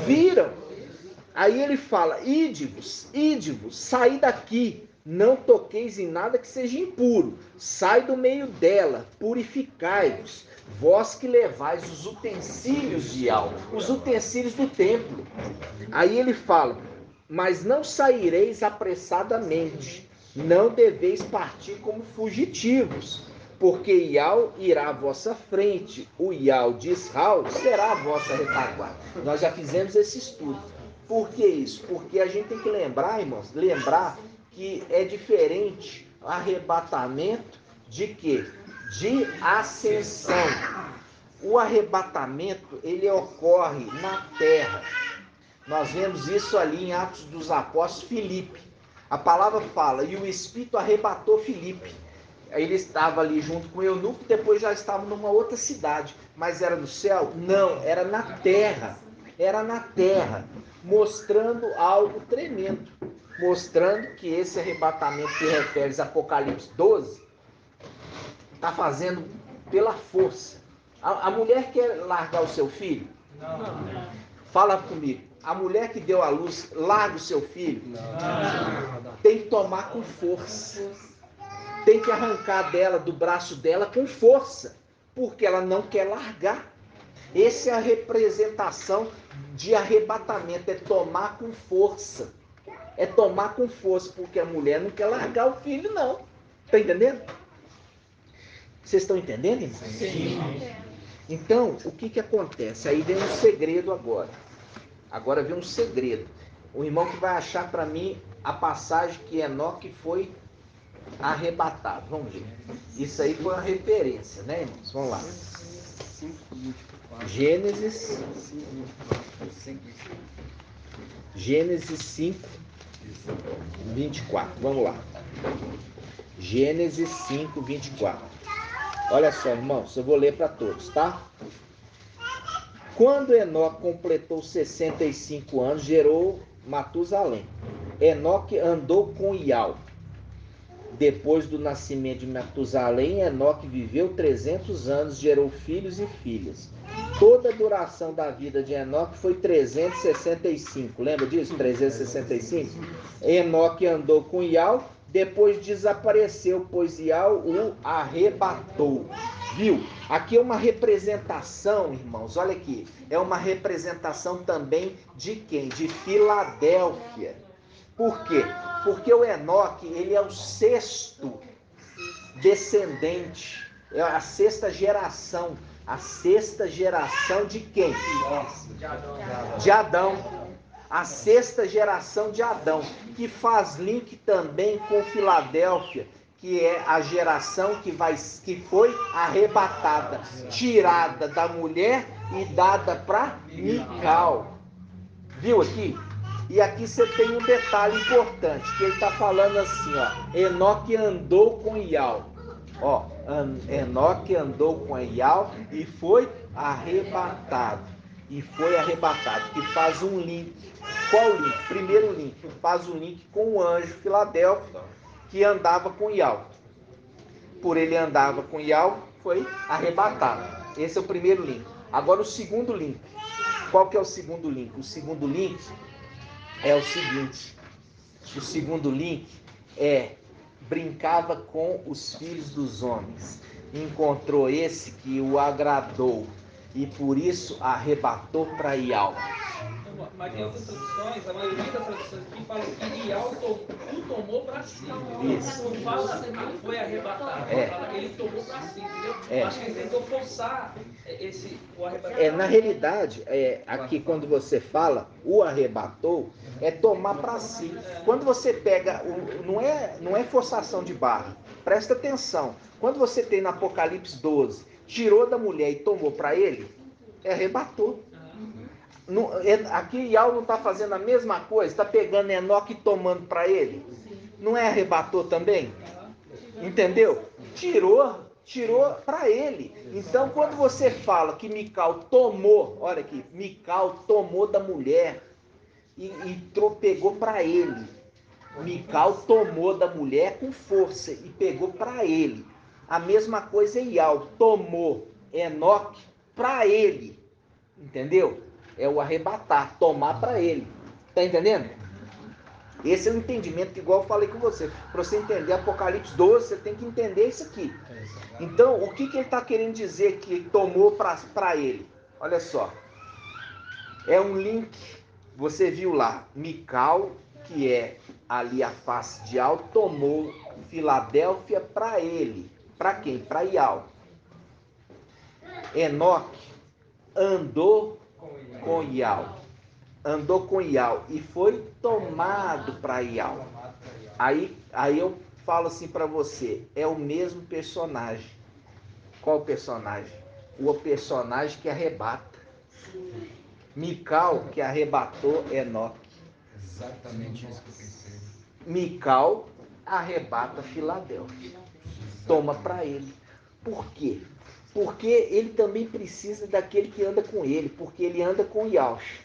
Viram. Aí ele fala, ide-vos, saí daqui. Não toqueis em nada que seja impuro. Sai do meio dela. Purificai-vos. Vós que levais os utensílios de Ial. Os utensílios do templo. Aí ele fala, mas não saireis apressadamente. Não deveis partir como fugitivos, porque Ial irá à vossa frente, o Ial de Israel será a vossa retaguarda. Nós já fizemos esse estudo. Por que isso? Porque a gente tem que lembrar, irmãos, que é diferente arrebatamento de quê? De ascensão. O arrebatamento, ele ocorre na terra. Nós vemos isso ali em Atos dos Apóstolos, Filipe. A palavra fala, e o Espírito arrebatou Filipe. Ele estava ali junto com o eunuco, depois já estava numa outra cidade. Mas era no céu? Não, era na terra. Era na terra, mostrando algo tremendo. Mostrando que esse arrebatamento que refere a Apocalipse 12, está fazendo pela força. A mulher quer largar o seu filho? Não. Fala comigo. A mulher que deu à luz, larga o seu filho? Não. Tem que tomar com força. Tem que arrancar dela, do braço dela, com força. Porque ela não quer largar. Essa é a representação de arrebatamento. É tomar com força. É tomar com força. Porque a mulher não quer largar o filho, não. Está entendendo? Vocês estão entendendo, irmão? Sim. Então, o que acontece? Aí vem um segredo agora. Agora vem um segredo. O irmão que vai achar para mim a passagem que Enoque foi arrebatado. Vamos ver. Isso aí foi uma referência, né, irmãos? Vamos lá. Gênesis 5, 24. Vamos lá. Gênesis 5, 24. Olha só, irmãos, eu vou ler para todos, tá? Quando Enoque completou 65 anos, gerou Matusalém. Enoque andou com Ial. Depois do nascimento de Matusalém, Enoque viveu 300 anos, gerou filhos e filhas. Toda a duração da vida de Enoque foi 365. Lembra disso? 365? Enoque andou com Ial. Depois desapareceu, pois Ial o arrebatou. Viu? Aqui é uma representação, irmãos, olha aqui. É uma representação também de quem? De Filadélfia. Por quê? Porque o Enoque, ele é o sexto descendente. É a sexta geração. A sexta geração de quem? De Adão. A sexta geração de Adão, que faz link também com Filadélfia, que é a geração que foi arrebatada, tirada da mulher e dada para Mical. Viu aqui? E aqui você tem um detalhe importante, que ele está falando assim, ó, Enoque andou com Ial. Ó, Enoque andou com Ial e foi arrebatado. E foi arrebatado, que faz um link. Qual link? Primeiro link, faz um link com o anjo Filadélfio, que andava com Ial. Por ele andava com Ial, foi arrebatado. Esse é o primeiro link. Agora o segundo link. Qual que é o segundo link? O segundo link é o seguinte. O segundo link é brincava com os filhos dos homens. Encontrou esse que o agradou. E por isso arrebatou para Ial. Mas tem outras traduções, a maioria das traduções aqui falam que Ial o tomou para si. Isso. Não fala foi arrebatado, fala ele tomou para si, entendeu? Acho que ele tentou forçar o arrebatamento. Na realidade, aqui quando você fala o arrebatou, é tomar para si. Quando você pega, não é forçação de barra. Presta atenção. Quando você tem no Apocalipse 12, tirou da mulher e tomou para ele, arrebatou. Aqui Ial não está fazendo a mesma coisa, está pegando Enoque e tomando para ele. Não é arrebatou também? Entendeu? Tirou para ele. Então quando você fala que Mical tomou, olha aqui, Mical tomou da mulher e pegou para ele. Mical tomou da mulher com força e pegou para ele. A mesma coisa é Ial, tomou Enoque para ele. Entendeu? É o arrebatar, tomar para ele. Tá entendendo? Esse é o entendimento que, igual eu falei com você. Para você entender Apocalipse 12, você tem que entender isso aqui. Então, o que ele está querendo dizer que tomou para ele? Olha só. É um link. Você viu lá, Mical, que é ali a face de Ial, tomou Filadélfia para ele. Para quem? Para Ial. Enoque andou com Ial. Andou com Ial e foi tomado para Ial. Aí eu falo assim para você, é o mesmo personagem. Qual personagem? O personagem que arrebata. Mical que arrebatou Enoque. Exatamente isso que eu pensei. Mical arrebata Filadélfia. Toma para ele. Por quê? Porque ele também precisa daquele que anda com ele, porque ele anda com Yaush.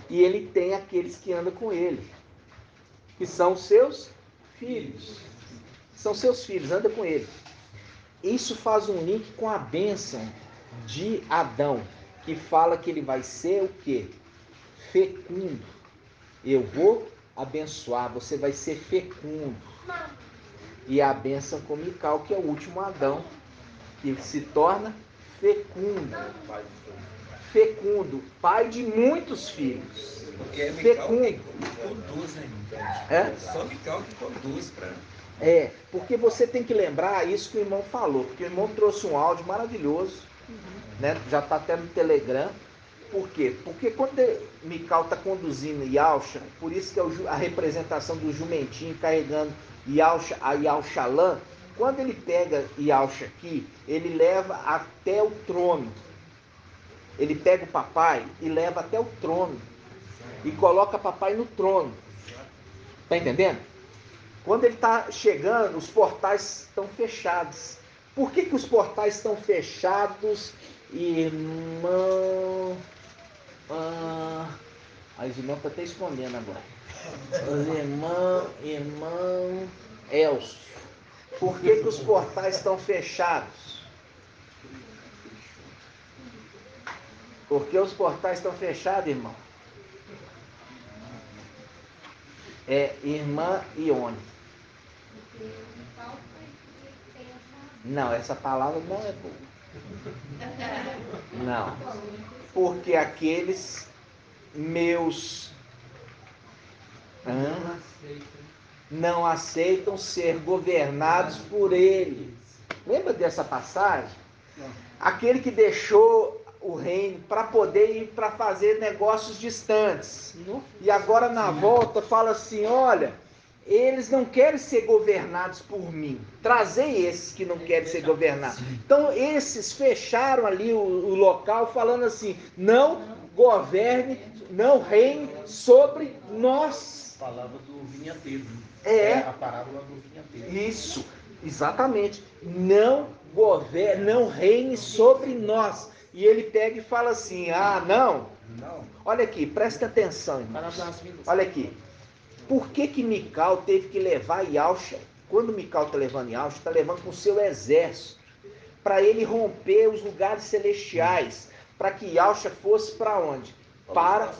E ele tem aqueles que andam com ele, que são seus filhos. São seus filhos, anda com ele. Isso faz um link com a bênção de Adão, que fala que ele vai ser o quê? Fecundo. Eu vou abençoar, você vai ser fecundo. E a bênção com Mical, que é o último Adão, que se torna fecundo. Fecundo, pai de muitos filhos. Porque é Mical Fecundo. que conduz, né? É? Só Mical que conduz para... É, porque você tem que lembrar isso que o irmão falou, porque o irmão trouxe um áudio maravilhoso, né? Já está até no Telegram. Por quê? Porque quando Mical está conduzindo Yalcha, por isso que é a representação do jumentinho carregando Yalcha, a Yalchalã, quando ele pega Yalcha aqui, ele leva até o trono. Ele pega o papai e leva até o trono. E coloca papai no trono. Tá entendendo? Quando ele está chegando, os portais estão fechados. Por que os portais estão fechados, irmão? As irmãs estão até escondendo agora. Os irmão Elcio. Por que os portais estão fechados? Por que os portais estão fechados, irmão? É irmã Ione. Não, essa palavra não é boa. Não. Porque aqueles meus não aceitam ser governados por eles. Lembra dessa passagem? Aquele que deixou o reino para poder ir para fazer negócios distantes. E agora na volta fala assim, olha, eles não querem ser governados por mim. Trazei esses que não querem ser governados. Então esses fecharam ali o local falando assim, não governe, não reine sobre nós. A palavra do vinhateiro. É a parábola do vinhateiro. Isso, exatamente. Não governe, não reine sobre nós. E ele pega e fala assim, não. Olha aqui, presta atenção, irmão. Olha aqui. Por que Mical teve que levar Yalcha? Quando Mical está levando Yalcha, está levando com o seu exército. Para ele romper os lugares celestiais. Para que Yalcha fosse para onde? Para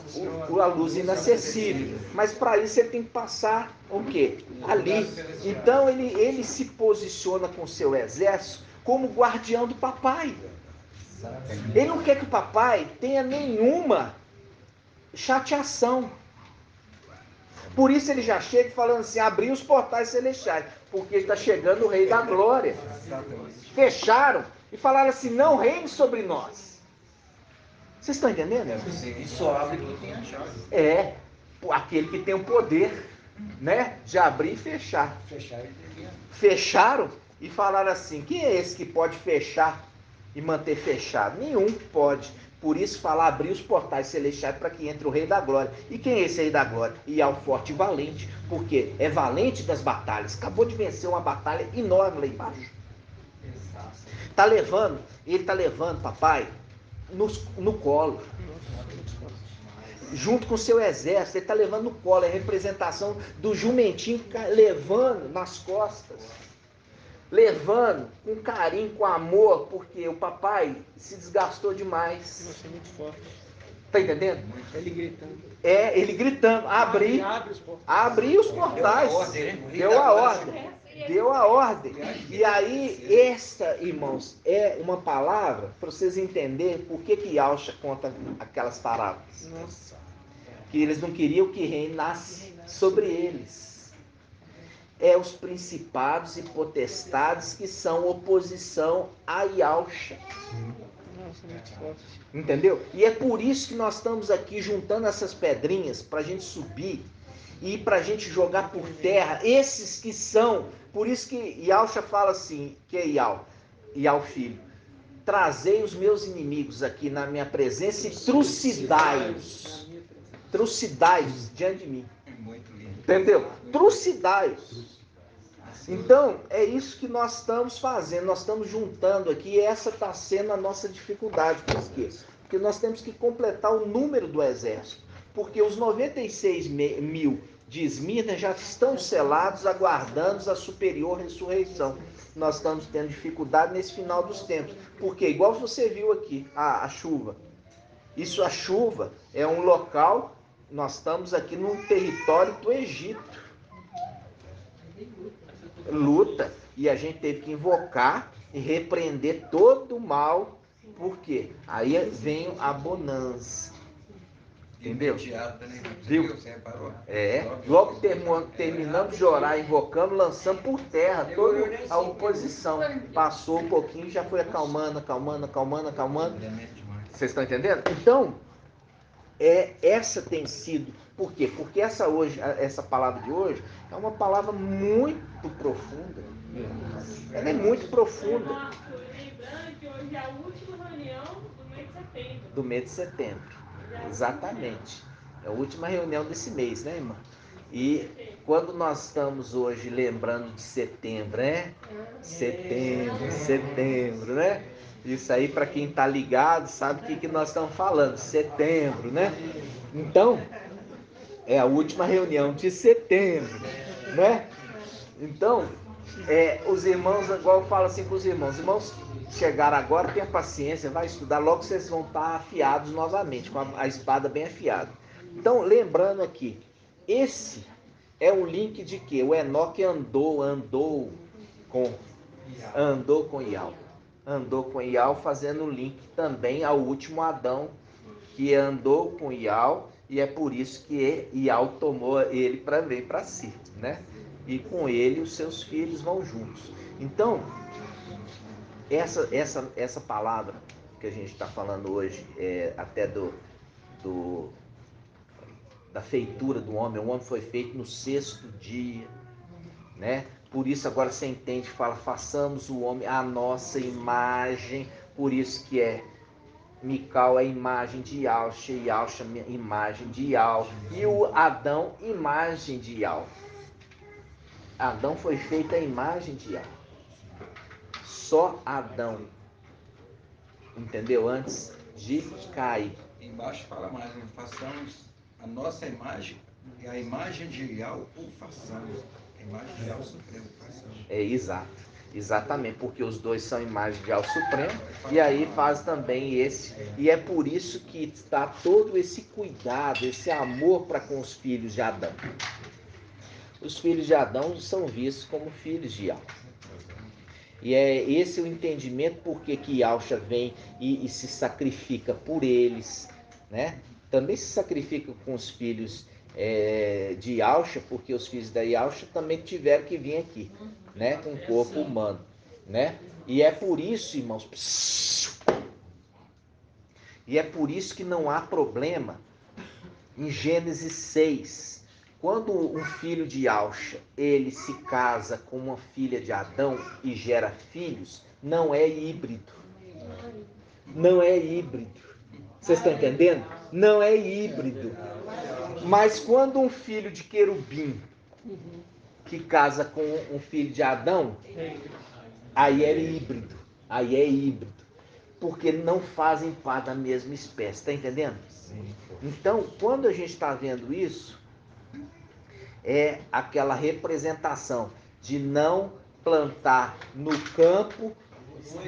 a luz inacessível. Mas para isso ele tem que passar o quê? Ali. Então ele se posiciona com o seu exército como guardião do papai. Ele não quer que o papai tenha nenhuma chateação. Por isso ele já chega falando assim, abrir os portais celestiais, porque está chegando o Rei da Glória. Fecharam e falaram assim, não reine sobre nós. Vocês estão entendendo? E só abre quem tem a chave. É, aquele que tem o poder, né, de abrir e fechar. Fecharam e falaram assim, quem é esse que pode fechar e manter fechado? Nenhum pode. Por isso fala abrir os portais celestiais para que entre o Rei da Glória. E quem é esse Rei da Glória? E é o forte e valente, porque é valente das batalhas. Acabou de vencer uma batalha enorme lá embaixo. Ele está levando papai no colo. Junto com o seu exército, ele está levando no colo. É a representação do jumentinho levando nas costas. Levando com carinho, com amor, porque o papai se desgastou demais. Nossa, é muito forte. Tá entendendo? Ele gritando. Ele gritando, abrir os portais. Deu a ordem. E aí, essa, irmãos, é uma palavra para vocês entenderem por que Yalcha conta aquelas parábolas. Nossa. Que eles não queriam que reinasse sobre eles. É os principados e potestades que são oposição a Yalcha. Nossa, muito forte. Entendeu? E é por isso que nós estamos aqui juntando essas pedrinhas para a gente subir e para a gente jogar por terra esses que são. Por isso que Yalcha fala assim, que é Yal filho. Trazei os meus inimigos aqui na minha presença e trucidai-os. Trucidai-os diante de mim. Muito lindo. Entendeu? Trucidai-os. Então, é isso que nós estamos fazendo, nós estamos juntando aqui, e essa está sendo a nossa dificuldade, por quê? Porque nós temos que completar o número do exército, porque os 96 mil de Esmirna já estão selados, aguardando a superior ressurreição. Nós estamos tendo dificuldade nesse final dos tempos, porque igual você viu aqui, a chuva. Isso, a chuva é um local, nós estamos aqui num território do Egito. Luta, e a gente teve que invocar e repreender todo o mal, por quê? Aí vem a bonança. Entendeu? Viu? Você reparou? Logo que terminamos de orar, invocamos, lançamos por terra toda a oposição. Passou um pouquinho, já foi acalmando. Vocês estão entendendo? Então, essa tem sido. Por quê? Porque essa palavra de hoje é uma palavra muito profunda. Ela é muito profunda. Lembrando que hoje é a última reunião do mês de setembro. Do mês de setembro. Exatamente. É a última reunião desse mês, né, irmã? E quando nós estamos hoje lembrando de setembro, né? Setembro, né? Isso aí, para quem está ligado, sabe o que nós estamos falando. Setembro, né? Então, é a última reunião de setembro, né? Então, os irmãos, igual eu falo assim com os irmãos chegaram agora, tenha paciência, vai estudar, logo vocês vão estar afiados novamente, com a espada bem afiada. Então, lembrando aqui, esse é o link de que o Enoque andou com Ial. Andou com Ial, fazendo o link também ao último Adão, que andou com Ial, e é por isso que Ial tomou ele para ver para si, né? E com ele os seus filhos vão juntos. Então, essa palavra que a gente está falando hoje, até da feitura do homem, o homem foi feito no 6º dia, né? Por isso agora você entende, fala, façamos o homem à nossa imagem, por isso que Mical é a imagem de Yahshua, e Yahshua é a imagem de Ial, e o Adão, imagem de Ial. Adão foi feito a imagem de Ial. Só Adão, entendeu? Antes de cair. Embaixo fala mais, né? Façamos a nossa imagem e a imagem de Ial o façamos. A imagem de Ial Supremo façamos. Exatamente, porque os dois são imagem de Ial Supremo, e aí faz também esse, e é por isso que está todo esse cuidado, esse amor para com os filhos de Adão. Os filhos de Adão são vistos como filhos de Ial. E é esse o entendimento porque que Yahshua vem e se sacrifica por eles, né? Também se sacrifica com os filhos de Yahshua, porque os filhos da Yahshua também tiveram que vir aqui, né? Com o corpo humano, né? E é por isso, irmãos, e é por isso que não há problema em Gênesis 6. Quando um filho de Yahshua, ele se casa com uma filha de Adão e gera filhos, não é híbrido. Não é híbrido. Vocês estão entendendo? Não é híbrido. Mas quando um filho de querubim que casa com um filho de Adão, aí é híbrido. Aí é híbrido. Porque não fazem parte da mesma espécie. Está entendendo? Então, quando a gente está vendo isso, é aquela representação de não plantar no campo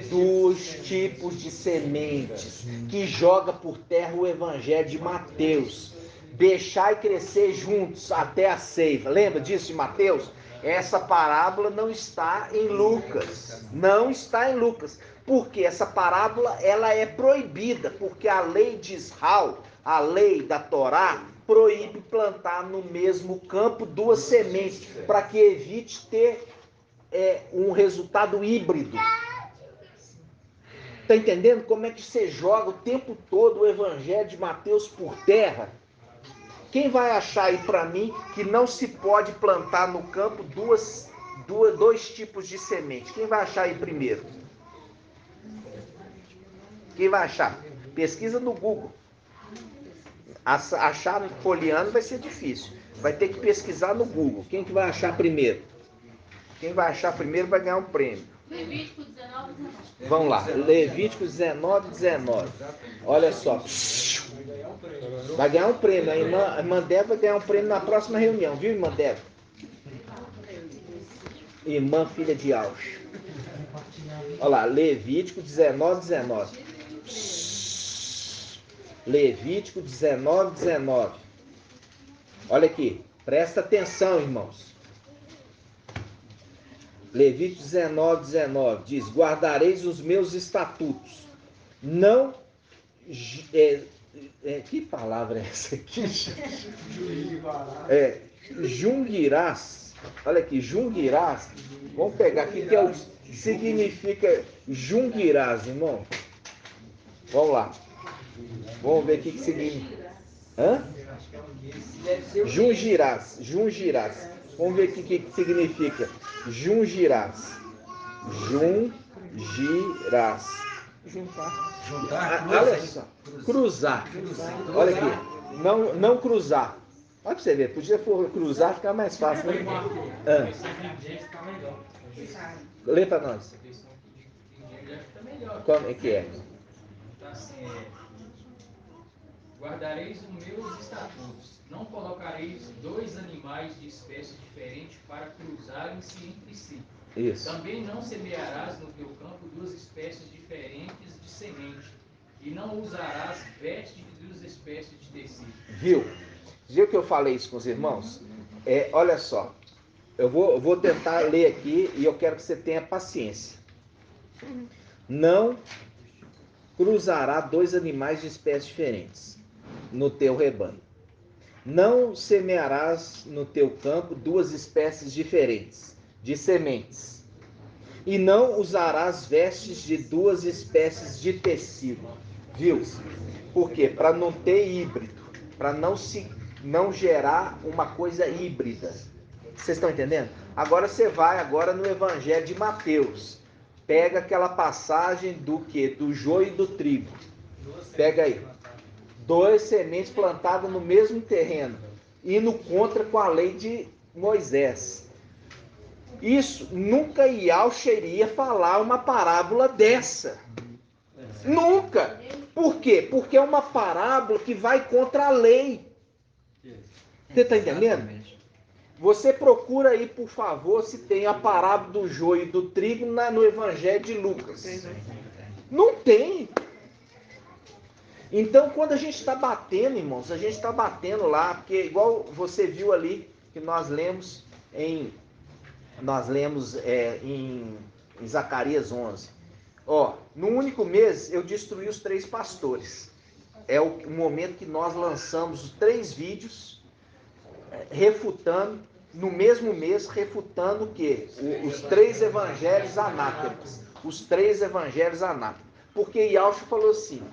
dos tipos de sementes que joga por terra o evangelho de Mateus. Deixar e crescer juntos até a ceifa. Lembra disso em Mateus? Essa parábola não está em Lucas. Não está em Lucas. Porque essa parábola ela é proibida, porque a lei de Israel, a lei da Torá, proíbe plantar no mesmo campo duas sementes, para que evite ter um resultado híbrido. Está entendendo como é que você joga o tempo todo o evangelho de Mateus por terra? Quem vai achar aí para mim que não se pode plantar no campo dois tipos de semente? Quem vai achar aí primeiro? Quem vai achar? Pesquisa no Google. Achar poliano vai ser difícil. Vai ter que pesquisar no Google. Quem que vai achar primeiro? Quem vai achar primeiro vai ganhar um prêmio. Levítico 19, 19. Vamos lá, Levítico 19, 19. Olha só. Vai ganhar um prêmio. A irmã Débora vai ganhar um prêmio na próxima reunião, viu, irmã Débora? Irmã filha de Ausch. Olha lá, Levítico 19, 19. Levítico 19, 19. Olha aqui, presta atenção, irmãos. Levítico 19, 19 diz: guardareis os meus estatutos. Não. Que palavra é essa aqui? Junguirás. Olha aqui, junguirás. Vamos pegar aqui que é o que significa junguirás, irmão. Vamos lá. Vamos ver o que significa. Hã? Jungirás, jungirás. Vamos ver o que significa. Jungirás. Jungirás. Juntar. Olha só. Cruzar. Olha aqui. Não cruzar. Olha pra você ver. Podia cruzar, ficar mais fácil. Né? Lê pra nós. Como é que é? Guardareis os meus estatutos. Não colocareis dois animais de espécie diferente para cruzarem-se entre si. Isso. Também não semearás no teu campo duas espécies diferentes de semente. E não usarás vestes de duas espécies de tecido. Viu que eu falei isso com os irmãos? Olha só. Eu vou tentar ler aqui e eu quero que você tenha paciência. Não cruzará dois animais de espécies diferentes no teu rebanho. Não semearás no teu campo duas espécies diferentes de sementes. E não usarás vestes de duas espécies de tecido. Viu? Por quê? Para não ter híbrido. Para não gerar uma coisa híbrida. Vocês estão entendendo? Agora você vai no Evangelho de Mateus. Pega aquela passagem do quê? Do joio e do trigo. Pega aí. Duas sementes plantadas no mesmo terreno. Indo contra com a lei de Moisés. Isso, nunca Yahshua iria falar uma parábola dessa. Nunca. Por quê? Porque é uma parábola que vai contra a lei. Você está entendendo? Você procura aí, por favor, se tem a parábola do joio e do trigo no Evangelho de Lucas. Não tem. Então, quando a gente está batendo, irmãos, a gente está batendo lá, porque igual você viu ali, que nós lemos em Zacarias 11. No único mês, eu destruí os 3 pastores. É o momento que nós lançamos os 3 vídeos, refutando, no mesmo mês, refutando o quê? Os 3 evangelhos anátemas. Os 3 evangelhos anátemas. Porque Yahshua falou assim,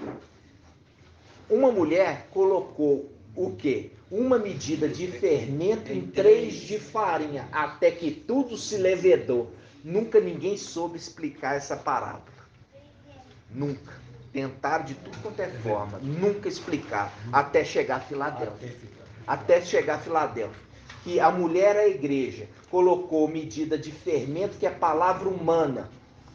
uma mulher colocou o quê? Uma medida de fermento em 3 de farinha, até que tudo se levedou. Nunca ninguém soube explicar essa parábola. Nunca. Tentaram de tudo quanto é forma. Nunca explicar. Até chegar a Filadélfia. Até chegar a Filadélfia. Que a mulher, a igreja, colocou medida de fermento, que é a palavra humana,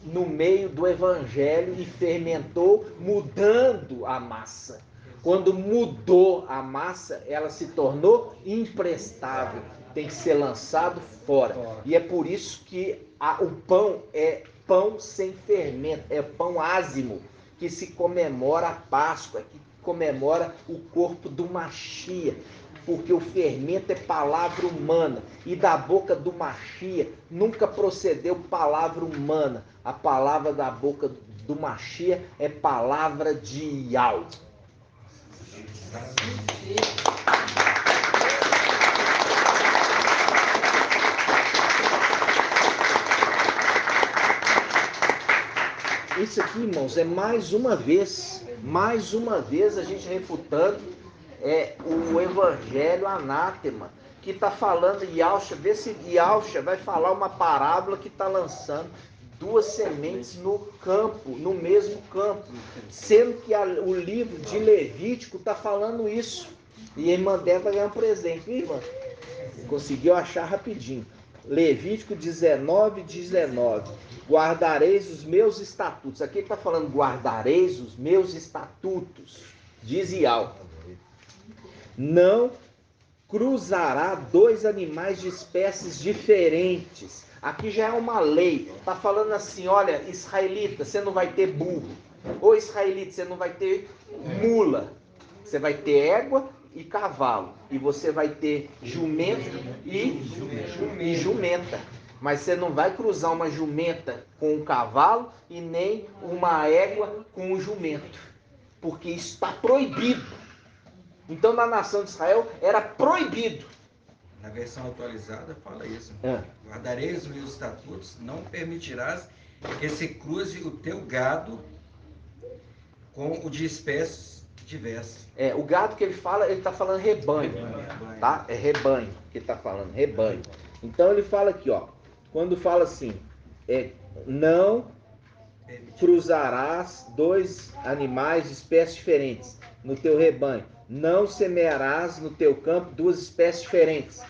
no meio do evangelho e fermentou, mudando a massa. Quando mudou a massa, ela se tornou imprestável. Tem que ser lançado fora. E é por isso que o pão é pão sem fermento. É pão ázimo, que se comemora a Páscoa, que comemora o corpo do Machia. Porque o fermento é palavra humana. E da boca do Machia nunca procedeu palavra humana. A palavra da boca do Machia é palavra de Yahweh. Isso aqui, irmãos, é mais uma vez a gente refutando o evangelho anátema, que está falando Yahshua. Vê se Yahshua vai falar uma parábola que está lançando 2 sementes no campo, no mesmo campo, sendo que o livro de Levítico está falando isso. E a irmã Débora vai ganhar um presente, viu, irmã? Conseguiu achar rapidinho. Levítico 19:19. Guardareis os meus estatutos. Aqui ele está falando, guardareis os meus estatutos. Diz Ial. Não cruzará dois animais de espécies diferentes. Aqui já é uma lei. Está falando assim, olha, israelita, você não vai ter burro. Ou israelita, você não vai ter mula. Você vai ter égua e cavalo. E você vai ter jumento e jumenta. Mas você não vai cruzar uma jumenta com um cavalo e nem uma égua com um jumento. Porque isso está proibido. Então na nação de Israel era proibido. Na versão atualizada fala isso. Guardareis os meus estatutos, não permitirás que se cruze o teu gado com o de espécies diversas. O gado que ele fala, ele está falando rebanho, tá? É rebanho que ele está falando, rebanho. Então ele fala aqui, ó, quando fala assim, não cruzarás dois animais de espécies diferentes no teu rebanho, não semearás no teu campo duas espécies diferentes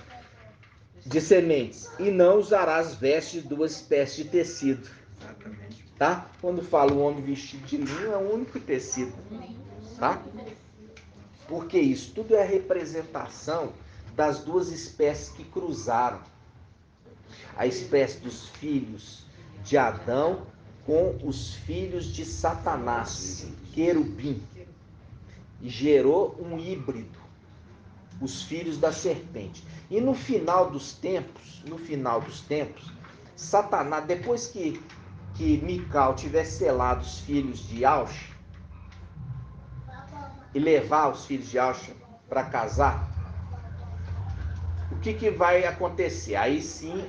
de sementes, e não usarás vestes de duas espécies de tecido. Exatamente. Tá? Quando fala o homem vestido de linho, é o único tecido. Tá? Porque isso tudo é a representação das duas espécies que cruzaram. A espécie dos filhos de Adão com os filhos de Satanás, querubim. E gerou um híbrido, os filhos da serpente. E no final dos tempos, Satanás, depois que Mical tiver selado os filhos de Auxa e levar os filhos de Auxa para casar, o que vai acontecer? Aí sim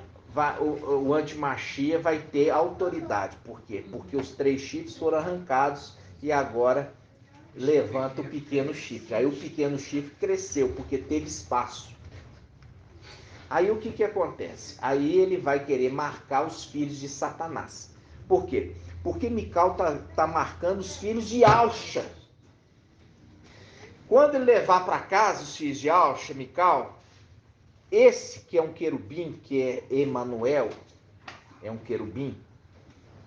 o antimachia vai ter autoridade. Por quê? Porque os 3 chifres foram arrancados e agora levanta o pequeno chifre. Aí o pequeno chifre cresceu porque teve espaço. Aí o que acontece? Aí ele vai querer marcar os filhos de Satanás. Por quê? Porque Mical tá marcando os filhos de Auxa. Quando ele levar para casa os filhos de Auxa, Mical, esse que é um querubim, que é Emanuel, é um querubim,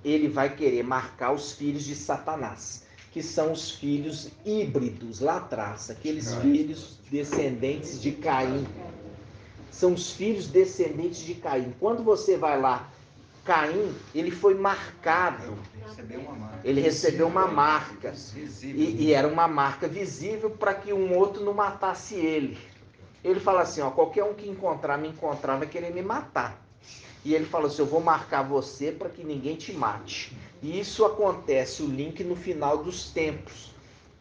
ele vai querer marcar os filhos de Satanás, que são os filhos híbridos lá atrás, aqueles filhos descendentes de Caim. São os filhos descendentes de Caim. Quando você vai lá, Caim, ele foi marcado. Ele recebeu uma marca. E era uma marca visível para que um outro não matasse ele. Ele fala assim, ó, qualquer um que me encontrar vai querer me matar. E ele falou assim, eu vou marcar você para que ninguém te mate. E isso acontece, o link no final dos tempos.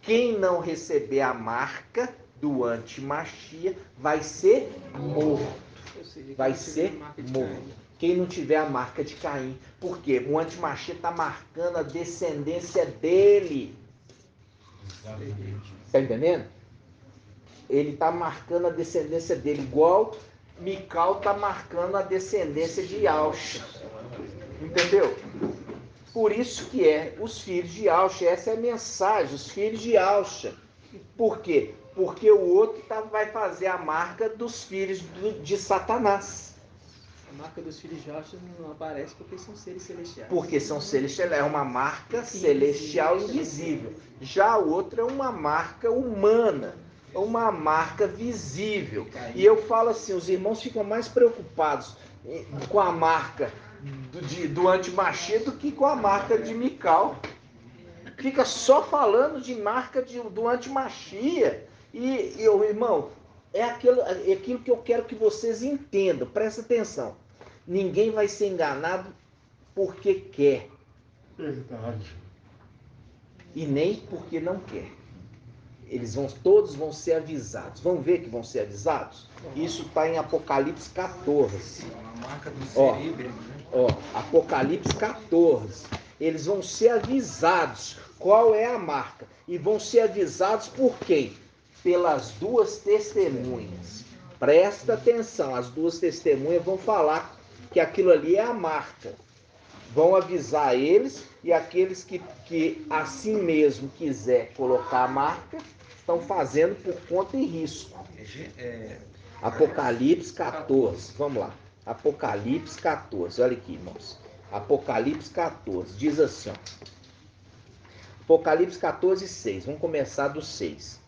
Quem não receber a marca do antimachia vai ser morto. Vai ser morto. Quem não tiver a marca de Caim. Por quê? O antimachia está marcando a descendência dele. Está entendendo? Ele está marcando a descendência dele, igual Mical está marcando a descendência de Auxa. Entendeu? Por isso que os filhos de Auxa. Essa é a mensagem, os filhos de Auxa. Por quê? Porque o outro vai fazer a marca dos filhos de Satanás. A marca dos filhos de Auxa não aparece porque são seres celestiais. Porque são celestiais, é uma marca celestial invisível. Já o outro é uma marca humana, é uma marca visível. E eu falo assim, os irmãos ficam mais preocupados com a marca do antimachia do que com a marca de Mical. Fica só falando de marca do antimachia. E irmão, é aquilo que eu quero que vocês entendam. Presta atenção. Ninguém vai ser enganado porque quer. Verdade. E nem porque não quer. Todos vão ser avisados. Vamos ver que vão ser avisados? Isso está em Apocalipse 14. A marca do ser híbrido, né? Apocalipse 14. Eles vão ser avisados. Qual é a marca? E vão ser avisados por quem? Pelas 2 testemunhas. Presta atenção, as 2 testemunhas vão falar que aquilo ali é a marca. Vão avisar eles, e aqueles que assim mesmo quiser colocar a marca, estão fazendo por conta e risco. Apocalipse 14, vamos lá. Apocalipse 14, olha aqui, irmãos. Apocalipse 14, diz assim, ó. Apocalipse 14, 6. Vamos começar do 6.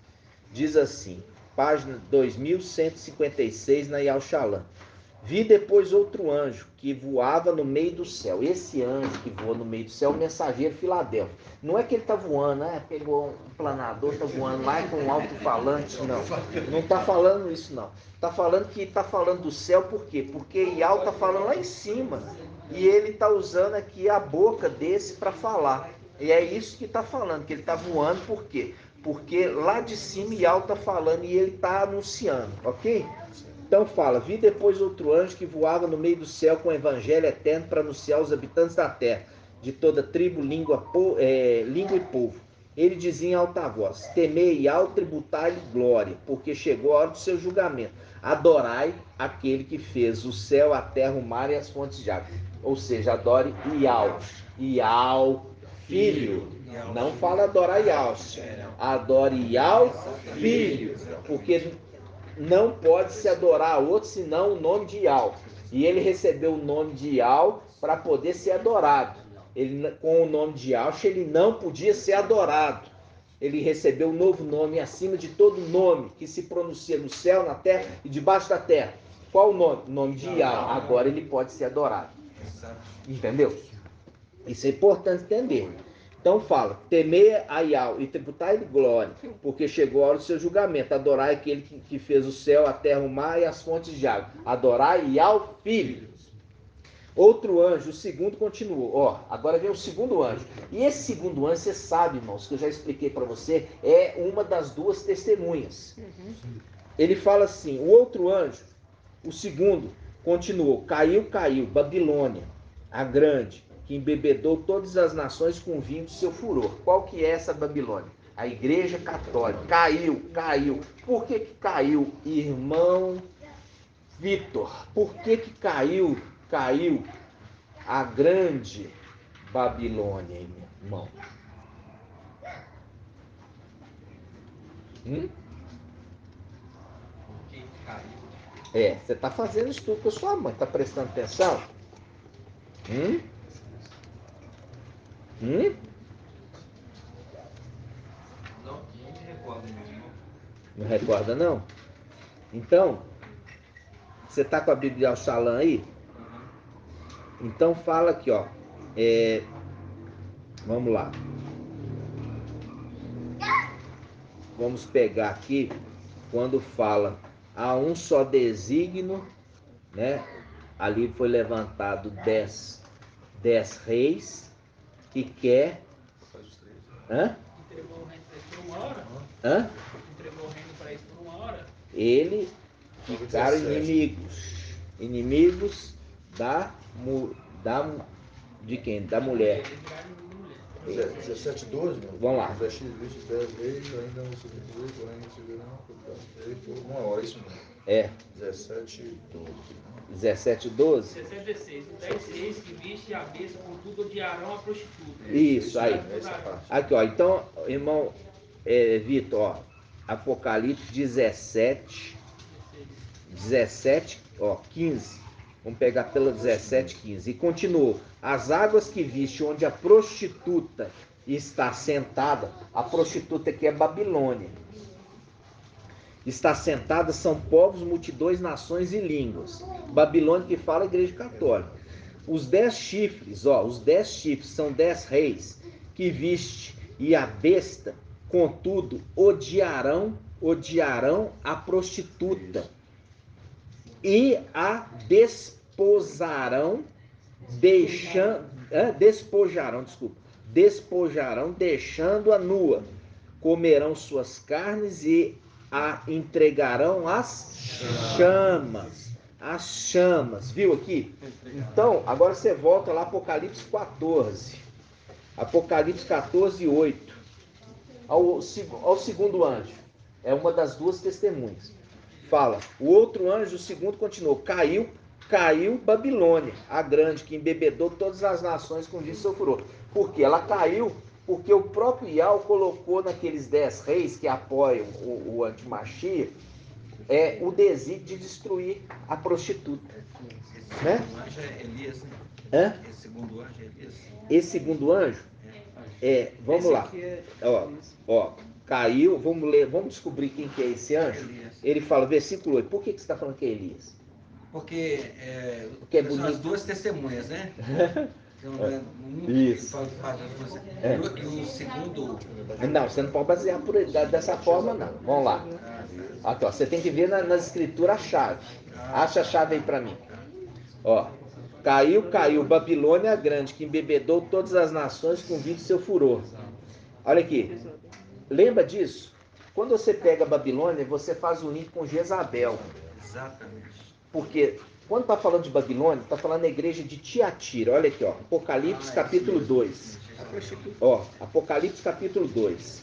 Diz assim, página 2156 na Yal Shalom. Vi depois outro anjo que voava no meio do céu. Esse anjo que voa no meio do céu é o mensageiro Filadélfia. Não é que ele está voando, né? Pegou um planador, está voando lá com um alto-falante, não. Não está falando isso, não. Está falando que está falando do céu, por quê? Porque Yal está falando lá em cima. E ele está usando aqui a boca desse para falar. E é isso que está falando, que ele está voando, por quê? Porque lá de cima Yal está falando e ele está anunciando, ok? Então fala, vi depois outro anjo que voava no meio do céu com o evangelho eterno para anunciar aos habitantes da terra, de toda tribo, língua e povo. Ele dizia em alta voz, temei Yahvé, tributai-lhe glória, porque chegou a hora do seu julgamento. Adorai aquele que fez o céu, a terra, o mar e as fontes de água. Ou seja, adore Yahvé, Filho. Não fala adorar Yahvé, adore Yahvé, Filho, porque não pode se adorar a outro senão o nome de Yahvé. E ele recebeu o nome de Yahvé para poder ser adorado. Ele, com o nome de Yahvé, ele não podia ser adorado. Ele recebeu um novo nome acima de todo nome que se pronuncia no céu, na terra e debaixo da terra. Qual o nome? O nome de Yahvé. Agora ele pode ser adorado. Entendeu? Isso é importante entender. Então fala, temei a Yahvé e tributai-lhe glória, porque chegou a hora do seu julgamento. Adorai aquele que fez o céu, a terra, o mar e as fontes de água. Adorai Yahvé, Filho. Outro anjo, o segundo, continuou. Ó, agora vem o segundo anjo. E esse segundo anjo, você sabe, irmãos, que eu já expliquei para você, é uma das duas testemunhas. Ele fala assim, o outro anjo, o segundo, continuou. Caiu, Babilônia, a grande, que embebedou todas as nações com o vinho do seu furor. Qual que é essa Babilônia? A Igreja Católica. Caiu. Por que que caiu, irmão Vitor? Por que que caiu a grande Babilônia, irmão? Você está fazendo estudo com a sua mãe, está prestando atenção? Não me recordo, não recorda, não? Então, você está com a Bíblia ao Shalom aí? Então fala aqui, ó. Vamos lá. Vamos pegar aqui, quando fala a um só desígnio, né? Ali foi levantado 10 reis que quer... Entregou o reino para eles por uma hora? Entregou o reino para eles por uma hora? Ele ficaram inimigos de quem? Da mulher. 17, 12, mano. Vamos lá. 10 reis, ainda não se viu, ainda se viu, não. Uma hora, isso mesmo. 17, 12. 17, 12? 16. 10 reis que viste a besta, contudo odiarão a prostituta. Isso aí. Aqui, ó. Então, irmão Vitor, ó. Apocalipse 17, 15. Vamos pegar pela 17, 15. E continuou. As águas que viste onde a prostituta está sentada, a prostituta que é Babilônia, está sentada, são povos, multidões, nações e línguas. Babilônia que fala a Igreja Católica. Os 10 chifres são 10 reis que viste e a besta, contudo, odiarão a prostituta e a despojarão, deixando-a nua. Comerão suas carnes e a entregarão às chamas. Viu aqui? Então, agora você volta lá, Apocalipse 14. Apocalipse 14, 8. Ao segundo anjo. É uma das duas testemunhas. Fala, o outro anjo, o segundo, continuou. Caiu Babilônia, a grande, que embebedou todas as nações com vinho do seu furor. Por quê? Ela caiu porque o próprio Yahvé colocou naqueles 10 reis que apoiam o antimachia, é o desígnio de destruir a prostituta. Né? Esse segundo anjo é Elias, né? Hã? Esse segundo anjo é Elias. Esse segundo anjo vamos lá. Ó, caiu, vamos ler, vamos descobrir quem que é esse anjo. Ele fala, versículo 8, por que você está falando que é Elias? Porque Porque é são bonito. as duas testemunhas, né? Então, Isso. E o segundo. Não, você não pode basear dessa forma, não. Vamos lá. Aqui, ó, você tem que ver nas escrituras a chave. Acha a chave aí para mim. Ó, caiu Babilônia grande, que embebedou todas as nações com vinho de seu furor. Olha aqui. Lembra disso? Quando você pega a Babilônia, você faz o link com Jezabel. Exatamente. Porque quando está falando de Babilônia, está falando da igreja de Tiatira. Olha aqui, ó, Apocalipse capítulo 2. Ó, Apocalipse capítulo 2.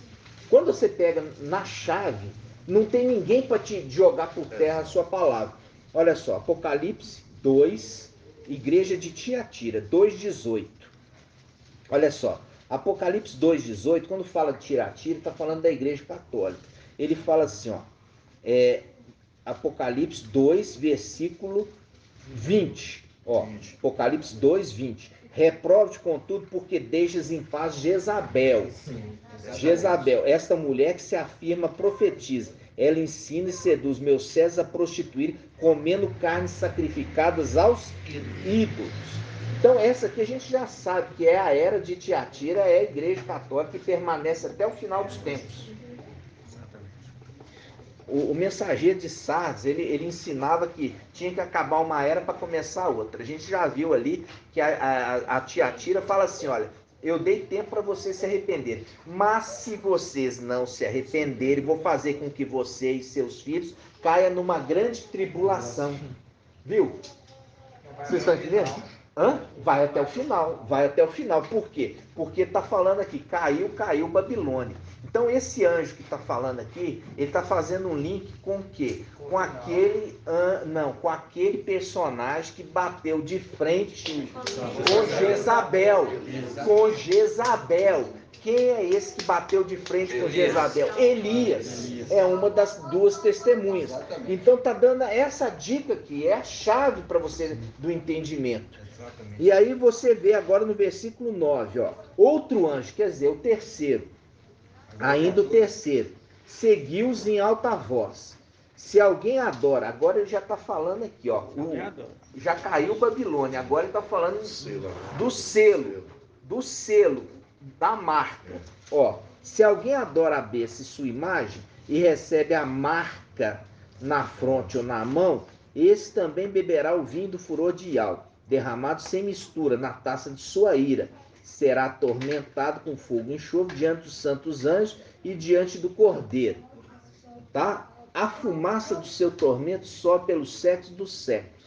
Quando você pega na chave, não tem ninguém para te jogar por terra a sua palavra. Olha só, Apocalipse 2, igreja de Tiatira, 2,18. Olha só, Apocalipse 2,18, quando fala de Tiatira, está falando da igreja católica. Ele fala assim, ó, Apocalipse 2, versículo 20. Ó, Apocalipse 2, 20. Reprove-te, contudo, porque deixas em paz Jezabel. Jezabel, esta mulher que se afirma profetiza. Ela ensina e seduz meus servos a prostituir, comendo carnes sacrificadas aos ídolos. Então, essa aqui a gente já sabe que é a era de Tiatira, é a igreja católica que permanece até o final dos tempos. O mensageiro de Sardes, ele ensinava que tinha que acabar uma era para começar outra. A gente já viu ali que a Tiatira fala assim, olha, eu dei tempo para vocês se arrependerem, mas se vocês não se arrependerem, vou fazer com que você e seus filhos caiam numa grande tribulação. Viu? Vocês estão entendendo? Vai até o final, vai até o final. Por quê? Porque está falando aqui, caiu Babilônia. Então esse anjo que está falando aqui, ele está fazendo um link com o quê? Com aquele personagem que bateu de frente com Jezabel. Com Jezabel. Quem é esse que bateu de frente com Jezabel? Elias. É uma das duas testemunhas. Então está dando essa dica aqui, é a chave para você do entendimento. E aí você vê agora no versículo 9, ó, outro anjo, quer dizer, o terceiro, ainda o terceiro, seguiu-os em alta voz. Se alguém adora, agora ele já está falando aqui, ó, já caiu Babilônia, agora ele está falando do selo, da marca. Ó, se alguém adora a besta e sua imagem e recebe a marca na fronte ou na mão, esse também beberá o vinho do furor de Ial, derramado sem mistura na taça de sua ira. Será atormentado com fogo e enxofre diante dos santos anjos e diante do Cordeiro. Tá? A fumaça do seu tormento sobe pelos séculos dos séculos.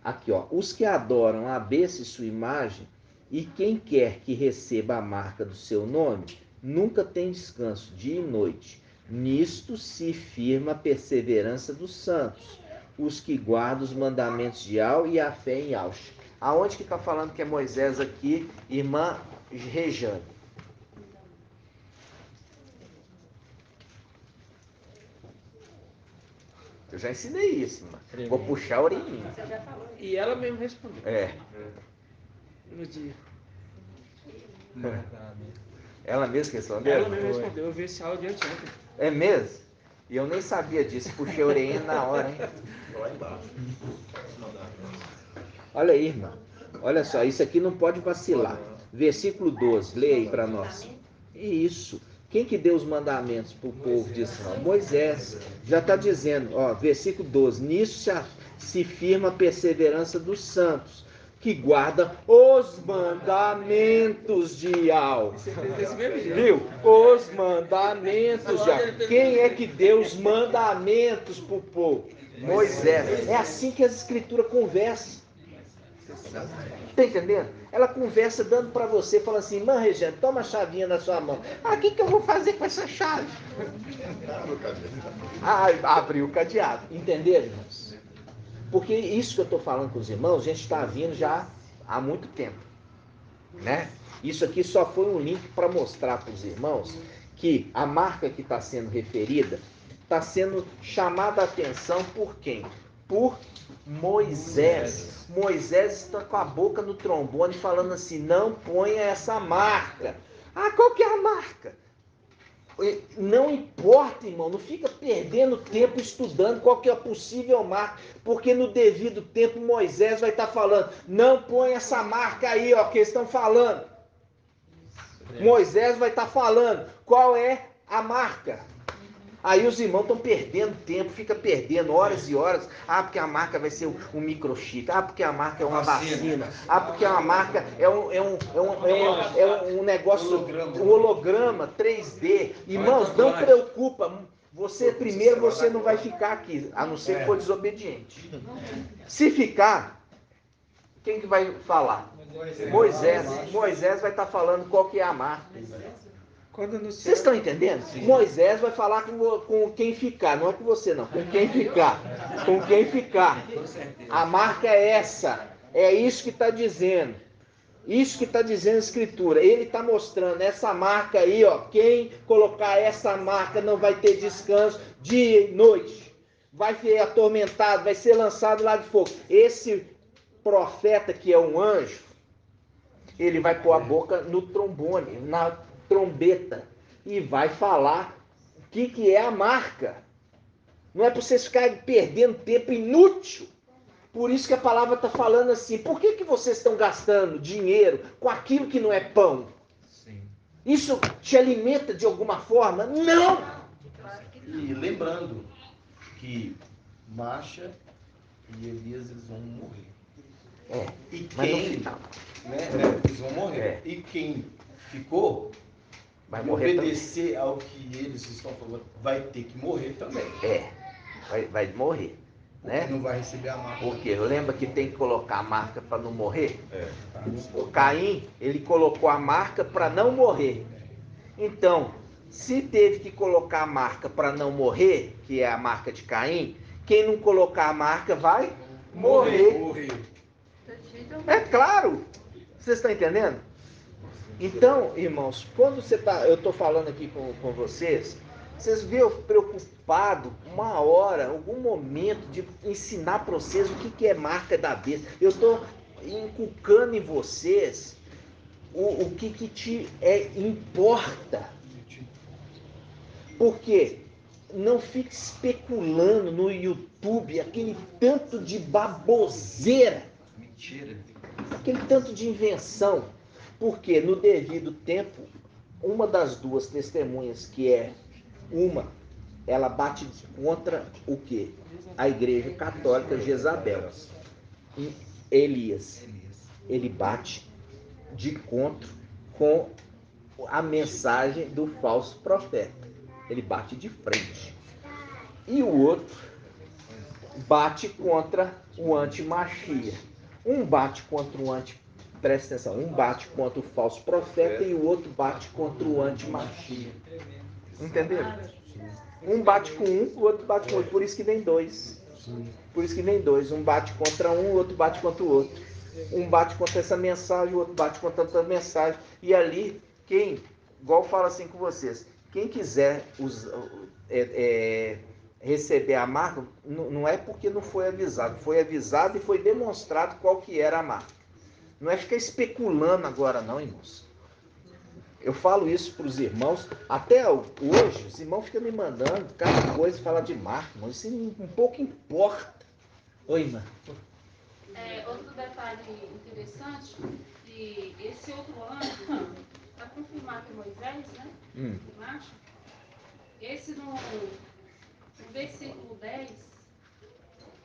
Aqui, ó, os que adoram a besta e sua imagem, e quem quer que receba a marca do seu nome, nunca tem descanso, dia e noite. Nisto se firma a perseverança dos santos, os que guardam os mandamentos de Ial e a fé em Ial. Aonde que está falando que é Moisés aqui, irmã Rejane? Eu já ensinei isso, irmã. Vou puxar a orelhinha. E ela mesmo respondeu. No dia. Ela mesma respondeu? Ela mesmo respondeu. Eu vi esse áudio anteontem. É mesmo? E eu nem sabia disso. Puxei a orelhinha na hora, hein? Lá embaixo. Olha aí, irmã. Olha só, isso aqui não pode vacilar. Versículo 12, leia aí para nós. Isso. Quem que deu os mandamentos para o povo de Israel? Moisés. Já está dizendo, ó, versículo 12. Nisso se firma a perseverança dos santos, que guardam os mandamentos de Ial. Viu? Os mandamentos de Ial. Quem é que deu os mandamentos para o povo? Moisés. É assim que as escrituras conversam. Está entendendo? Ela conversa dando para você, fala assim, irmã Regiane, toma a chavinha na sua mão. O que eu vou fazer com essa chave? Abriu o cadeado. Entenderam, irmãos? Porque isso que eu estou falando com os irmãos, a gente está vindo já há muito tempo. Né? Isso aqui só foi um link para mostrar para os irmãos que a marca que está sendo referida está sendo chamada a atenção por quem? Por Moisés. Moisés está com a boca no trombone falando assim, não ponha essa marca. Ah, qual que é a marca? Não importa, irmão, não fica perdendo tempo estudando qual que é a possível marca, porque no devido tempo Moisés vai estar falando, não põe essa marca aí, ó, que eles estão falando. Moisés vai estar falando qual é a marca. Aí os irmãos estão perdendo tempo, fica perdendo horas e horas. Ah, porque a marca vai ser um microchip. Ah, porque a marca é uma vacina. Ah, porque a marca é um negócio, um holograma 3D. Irmãos, não preocupa. Você primeiro, você não vai ficar aqui, a não ser que for desobediente. Se ficar, quem que vai falar? Moisés. Moisés vai estar falando qual que é a marca. Vocês estão entendendo? Sim. Moisés vai falar com quem ficar, não é com você não, com quem ficar. Com quem ficar. A marca é essa. É isso que está dizendo. Isso que está dizendo a Escritura. Ele está mostrando essa marca aí, ó. Quem colocar essa marca não vai ter descanso dia e noite. Vai ser atormentado, vai ser lançado lá de fogo. Esse profeta que é um anjo, ele vai pôr a boca no trombone, na trombeta, e vai falar o que é a marca. Não é para vocês ficarem perdendo tempo inútil. Por isso que a palavra está falando assim, por que vocês estão gastando dinheiro com aquilo que não é pão? Sim. Isso te alimenta de alguma forma? Não! E lembrando que Marcha e Elias eles vão morrer. E quem, eles vão morrer. E quem ficou vai morrer obedecer também. Ao que eles estão falando, vai ter que morrer também. Vai morrer. Porque né? Não vai receber a marca. Porque lembra que tem que colocar a marca para não morrer? O Caim, ele colocou a marca para não morrer. Então, se teve que colocar a marca para não morrer, que é a marca de Caim, quem não colocar a marca vai morrer. É claro. Vocês estão entendendo? Então, irmãos, quando eu estou falando aqui com vocês, vocês veem preocupado uma hora, algum momento de ensinar para vocês o que é marca da besta. Eu estou inculcando em vocês o que te importa. Porque não fique especulando no YouTube aquele tanto de baboseira. Mentira. Aquele tanto de invenção. Porque no devido tempo, uma das duas testemunhas, que é ela bate contra o quê? A igreja católica Jezabel. E Elias, ele bate de encontro com a mensagem do falso profeta. Ele bate de frente. E o outro bate contra o anti-machia. Um bate contra o presta atenção, um bate contra o falso profeta e o outro bate contra o anti-machia. Entenderam? Um bate com um, o outro bate com o outro. Por isso que vem dois. Por isso que vem dois. Um bate contra um, o outro bate contra o outro. Um bate contra essa mensagem, o outro bate contra outra mensagem. E ali, igual fala assim com vocês, quem quiser receber a marca, não é porque não foi avisado. Foi avisado e foi demonstrado qual que era a marca. Não é ficar especulando agora não, irmãos. Eu falo isso para os irmãos, até hoje, os irmãos ficam me mandando cada coisa falar de marca, irmão. Isso um pouco importa. Oi, irmã. Outro detalhe interessante, que esse outro anjo, para confirmar que Moisés, né, macho, esse no versículo 10,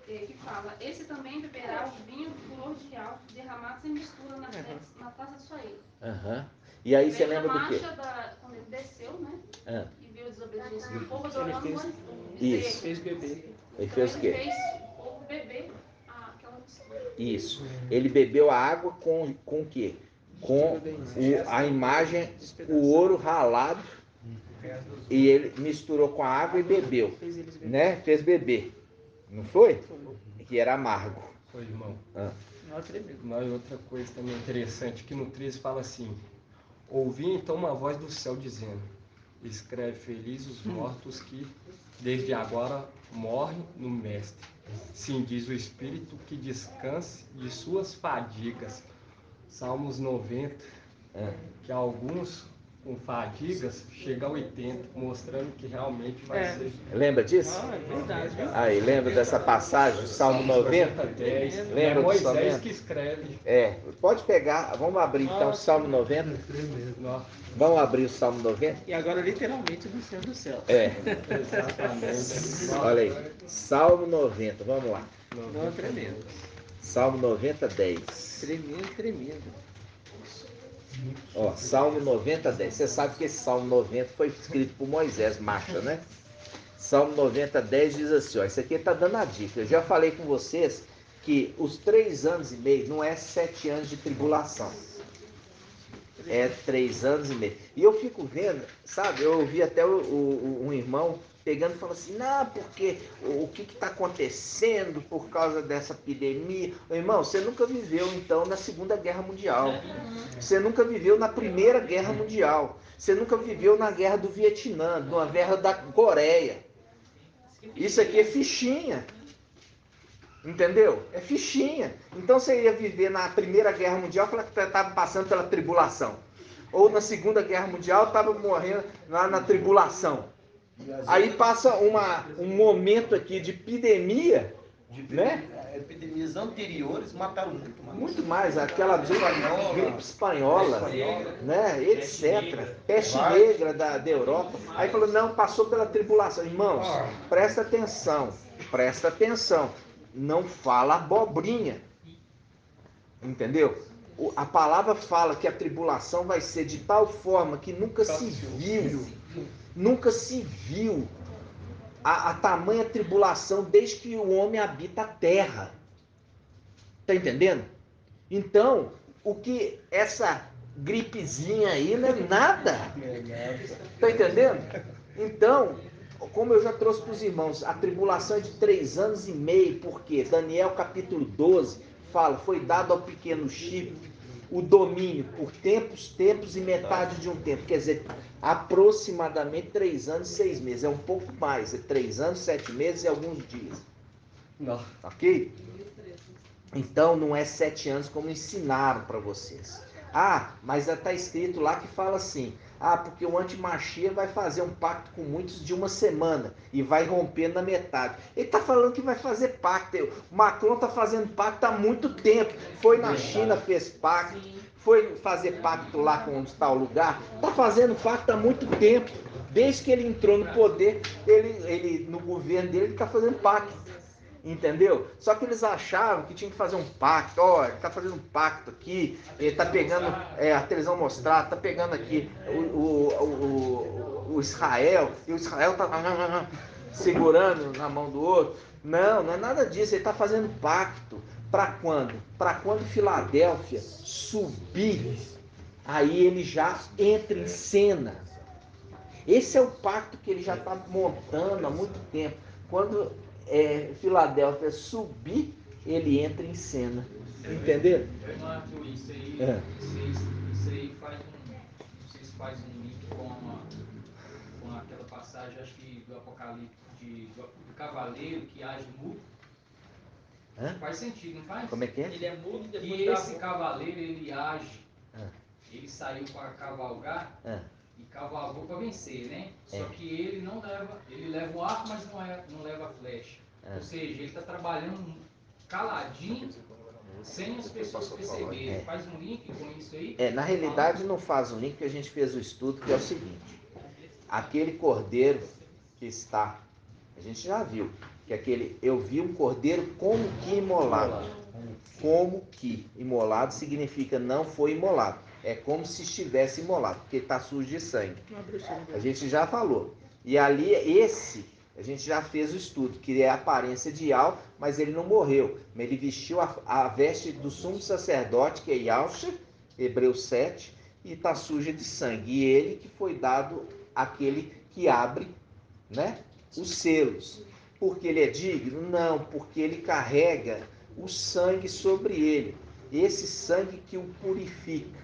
que fala, esse também beberá o vinho cordial derramado sem mistura na taça de sua ira. E aí você lembra do quê? Quando ele desceu, né? E viu a desobediência do povo, adorando isso. Fez beber. Ele fez o quê? Fez o povo beber aquela mistura. Isso. Ele bebeu a água com o quê? Com a imagem, o ouro ralado, e ele misturou com a água e bebeu, né? Fez beber. Não foi? Que era amargo. Foi, irmão. Mas outra coisa também interessante, que no 13 fala assim, ouvi então uma voz do céu dizendo, escreve felizes os mortos que desde agora morre no Mestre. Sim, diz o Espírito, que descanse de suas fadigas. Salmos 90, que alguns com fadigas chega a 80, mostrando que realmente vai ser. Lembra disso? Ah, é verdade. Aí, lembra dessa passagem, Salmo 90? 10, Lembra é do Moisés Salmo? que escreve. Pode pegar, vamos abrir então o Salmo 90. Vamos abrir o Salmo 90? E agora literalmente no céu do céu. Exatamente. Olha aí, Salmo 90, vamos lá. Não, tremendo. Salmo 90, 10. Tremendo. Ó, Salmo 90, 10. Você sabe que esse Salmo 90 foi escrito por Moisés, Marcha, né? Salmo 90, 10 diz assim, ó, isso aqui está dando a dica. Eu já falei com vocês que os 3 anos e meio não é 7 anos de tribulação. É 3 anos e meio. E eu fico vendo, sabe, eu ouvi até um irmão pegando e falando assim, não, porque o que está acontecendo por causa dessa epidemia? Irmão, você nunca viveu então na Segunda Guerra Mundial. Você nunca viveu na Primeira Guerra Mundial. Você nunca viveu na Guerra do Vietnã, na Guerra da Coreia. Isso aqui é fichinha. Entendeu? É fichinha. Então você ia viver na Primeira Guerra Mundial, falar que estava passando pela tribulação. Ou na Segunda Guerra Mundial, estava morrendo lá na tribulação. Aí passa um momento aqui de epidemia, né? Epidemias anteriores mataram muito mais. Muito mais, aquela gripe espanhola, né? Etc. Peste negra da Europa. Aí falou, não, passou pela tribulação. Irmãos, presta atenção. Não fala abobrinha. Entendeu? A palavra fala que a tribulação vai ser de tal forma que nunca se viu a tamanha tribulação desde que o homem habita a terra. Tá entendendo? Então, o que essa gripezinha aí não é nada. Tá entendendo? Então, como eu já trouxe para os irmãos, a tribulação é de 3 anos e meio, porque Daniel capítulo 12 fala, foi dado ao pequeno chifre o domínio por tempos e metade de um tempo. Quer dizer, aproximadamente 3 anos e 6 meses. É um pouco mais, é 3 anos, 7 meses e alguns dias. Não. Ok? Então não é 7 anos como ensinaram para vocês. Ah, mas está escrito lá que fala assim, porque o antimachia vai fazer um pacto com muitos de uma semana e vai romper na metade. Ele está falando que vai fazer pacto. O Macron está fazendo pacto há muito tempo. Foi na China, fez pacto. Foi fazer pacto lá com tal lugar. Está fazendo pacto há muito tempo. Desde que ele entrou no poder, ele no governo dele, ele está fazendo pacto. Entendeu? Só que eles achavam que tinha que fazer um pacto. Ó, ele tá fazendo um pacto aqui. Ele tá pegando, a televisão mostrar, tá pegando aqui o Israel. E o Israel tá segurando na mão do outro. Não é nada disso. Ele tá fazendo pacto. Para quando? Para quando Filadélfia subir, aí ele já entra em cena. Esse é o pacto que ele já está montando há muito tempo. Quando Filadélfia subir, ele entra em cena. Entendeu? Marco, isso aí faz não sei se faz um link com aquela passagem, acho que do Apocalipse, do cavaleiro que age mudo. Faz sentido, não faz? Como é que é? Ele é mudo e depois E esse cavaleiro, ele age. Ele saiu para cavalgar e cavalgou para vencer, né? Só que ele não leva, ele leva o arco, mas não leva a flecha. Ou seja, ele está trabalhando caladinho, sem as pessoas perceberem. Faz um link com isso aí? Na realidade não faz um link, porque a gente fez o estudo, que é o seguinte. Aquele cordeiro que está, a gente já viu, que eu vi um cordeiro como que imolado. Como que imolado significa não foi imolado. É como se estivesse imolado, porque está sujo de sangue. A gente já falou. E ali, a gente já fez o estudo, que é a aparência de Yahweh, mas ele não morreu. Mas ele vestiu a veste do sumo sacerdote, que é Yahshua, Hebreus 7, e está suja de sangue. E ele que foi dado aquele que abre, né, os selos. Porque ele é digno? Não, porque ele carrega o sangue sobre ele. Esse sangue que o purifica.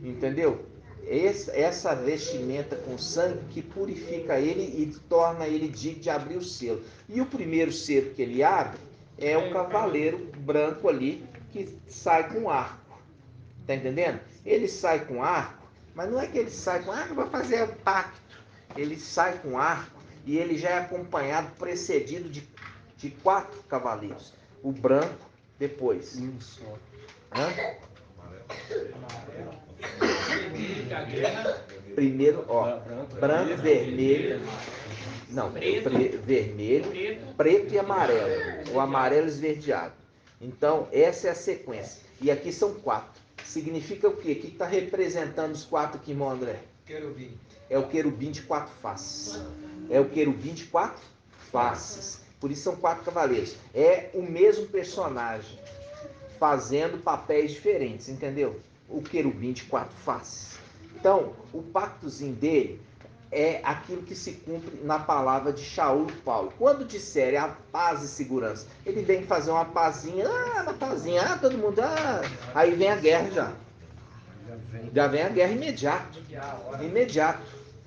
Entendeu? essa vestimenta com sangue que purifica ele e torna ele digno de abrir o selo. E o primeiro selo que ele abre é o cavaleiro branco ali que sai com arco. Tá entendendo? Ele sai com arco, mas não é que ele sai com arco para fazer o pacto. Ele sai com arco e ele já é acompanhado, precedido de 4 cavaleiros. O branco, depois. Hã? Primeiro, ó, branco, vermelho. Não, vermelho, preto e amarelo. O amarelo esverdeado. Então, essa é a sequência. E aqui são 4. Significa o quê? O que está representando os 4 aqui, irmão André? Querubim. É o querubim de 4 faces. É o querubim de 4 faces. Por isso são 4 cavaleiros. É o mesmo personagem, fazendo papéis diferentes, entendeu? O querubim de 4 faces. Então, o pactozinho dele é aquilo que se cumpre na palavra de Shaul e Paulo. Quando disserem a paz e segurança, ele vem fazer uma pazinha, todo mundo, aí vem a guerra já. Já vem a guerra imediato,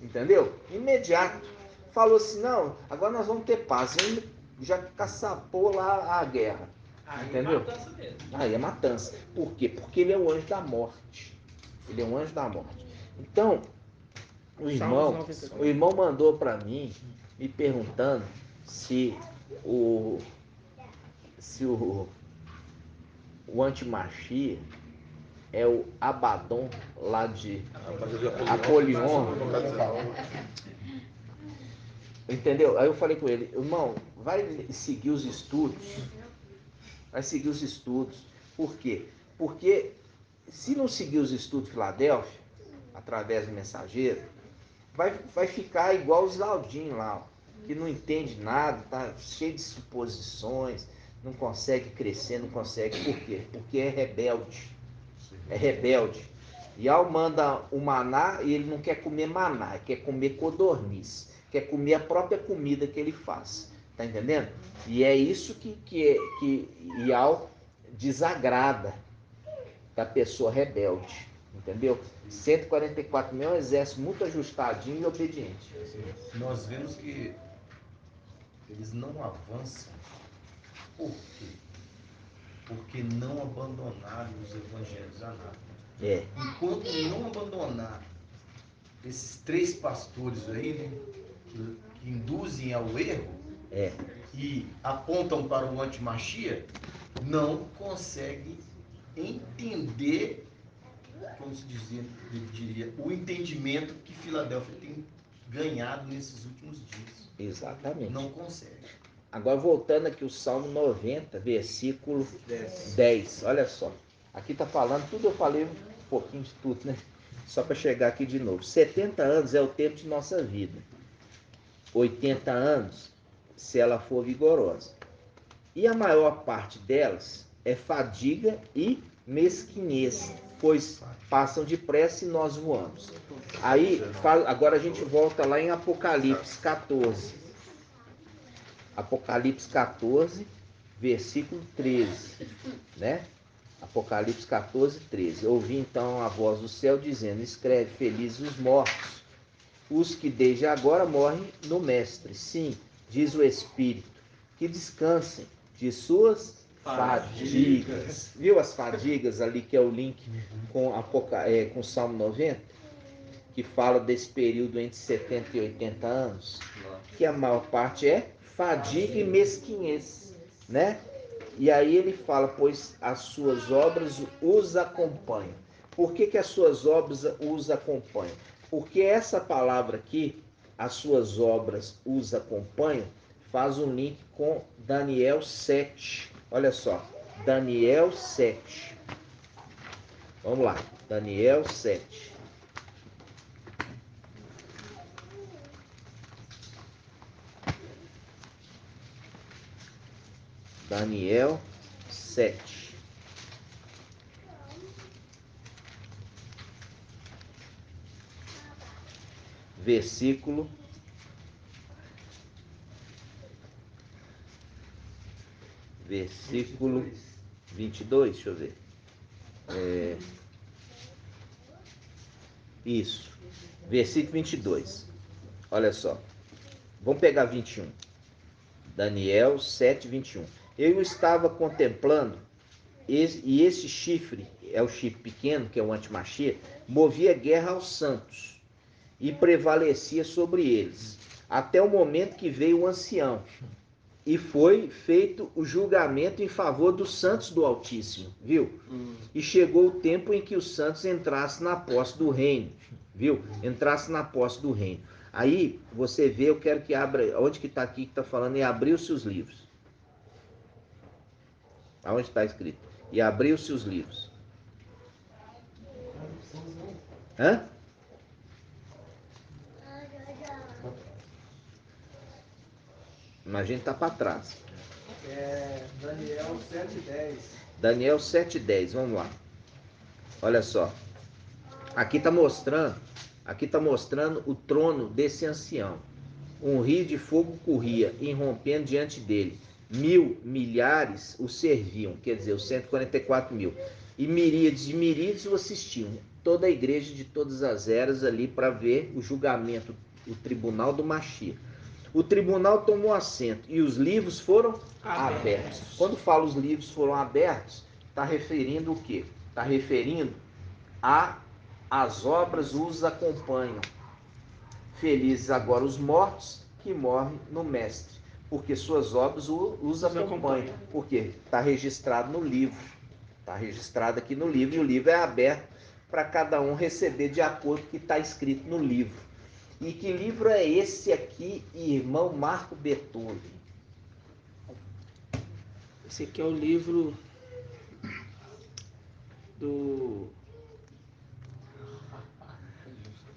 entendeu? Imediato. Falou assim, não, agora nós vamos ter paz. E já caçapou lá a guerra. Entendeu? Aí é matança. Por quê? Porque ele é o anjo da morte. Ele é um anjo da morte. Então, o irmão mandou para mim, me perguntando se o antimachia é o Abaddon lá de Apolion. Entendeu? Aí eu falei com ele, irmão, vai seguir os estudos. Vai seguir os estudos. Por quê? Porque se não seguir os estudos de Filadélfia, através do mensageiro, vai ficar igual os Laudinhos lá, ó, que não entende nada, tá cheio de suposições, não consegue crescer, não consegue. Por quê? Porque é rebelde. É rebelde. E ao manda o maná, e ele não quer comer maná, ele quer comer codorniz, quer comer a própria comida que ele faz. Tá entendendo? E é isso que Ial desagrada da pessoa rebelde. Entendeu? 144 mil é um exército muito ajustadinho e obediente. Nós vemos que eles não avançam. Por quê? Porque não abandonaram os evangelhos anátomos. Enquanto não abandonar esses 3 pastores aí, né, que induzem ao erro e apontam para o antimachia, não consegue entender, como se diria, o entendimento que Filadélfia tem ganhado nesses últimos dias. Exatamente. Não consegue. Agora voltando aqui o Salmo 90, versículo 10. Olha só. Aqui está falando, tudo eu falei um pouquinho de tudo, né? Só para chegar aqui de novo. 70 anos é o tempo de nossa vida. 80 anos, se ela for vigorosa. E a maior parte delas é fadiga e mesquinhez, pois passam depressa e nós voamos. Aí, agora a gente volta lá em Apocalipse 14. Apocalipse 14, versículo 13, né? Apocalipse 14, 13. Ouvi então a voz do céu dizendo, escreve, felizes os mortos, os que desde agora morrem no Mestre. Sim, diz o Espírito, que descansem de suas fadigas. Viu as fadigas ali, que é o link com o Salmo 90? Que fala desse período entre 70 e 80 anos, que a maior parte é fadiga e mesquinhez, né? E aí ele fala, pois as suas obras os acompanham. Por que as suas obras os acompanham? Porque essa palavra aqui, as suas obras os acompanham, faz um link com Daniel 7. Olha só, Daniel 7. Vamos lá, Daniel 7. Daniel 7. Versículo 22, deixa eu ver. Isso. Versículo 22. Olha só. Vamos pegar 21. Daniel 7, 21. Eu estava contemplando, e esse chifre, é o chifre pequeno, que é o antimachia, movia guerra aos santos e prevalecia sobre eles, até o momento que veio o ancião, e foi feito o julgamento em favor dos santos do Altíssimo, viu? E chegou o tempo em que os santos entrassem na posse do reino, viu? Entrassem na posse do reino. Aí, você vê, eu quero que abra, onde que está aqui que está falando, e abriu-se os livros. Aonde está escrito? E abriu-se os livros. Hã? Mas a gente está para trás. Daniel 7:10. Daniel 7:10, vamos lá. Olha só. Aqui está mostrando o trono desse ancião. Um rio de fogo corria, irrompendo diante dele. 1000 milhares o serviam, quer dizer, os 144 mil. E miríades de miríades o assistiam. Toda a igreja de todas as eras ali para ver o julgamento, o tribunal do Machia. O tribunal tomou assento e os livros foram abertos. Quando fala os livros foram abertos, está referindo o quê? Está referindo a as obras os acompanham. Felizes agora os mortos que morrem no Mestre, porque suas obras os acompanham. Porque está registrado no livro. Está registrado aqui no livro, e o livro é aberto para cada um receber de acordo com o que está escrito no livro. E que livro é esse aqui, irmão Marco Bertolli? Esse aqui é o livro do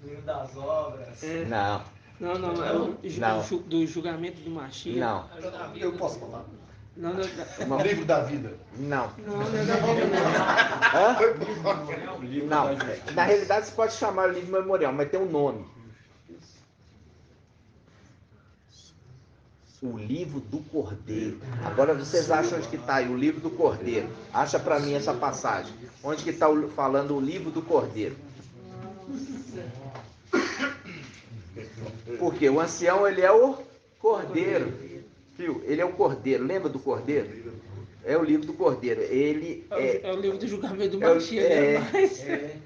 Livro das obras. É. Não. Não, é o do julgamento do Machia. Não. Eu posso falar? Não. O livro da vida. Não. Não é da vida, não. Não. Na realidade, você pode chamar o livro memorial, mas tem um nome. O livro do Cordeiro. Agora vocês acham onde que está aí o livro do Cordeiro? Acha para mim essa passagem. Onde que está falando o livro do Cordeiro? Porque o ancião, ele é o Cordeiro. Viu? Ele é o Cordeiro. Lembra do Cordeiro? É o livro do Cordeiro. Ele é o livro do julgamento do Machia,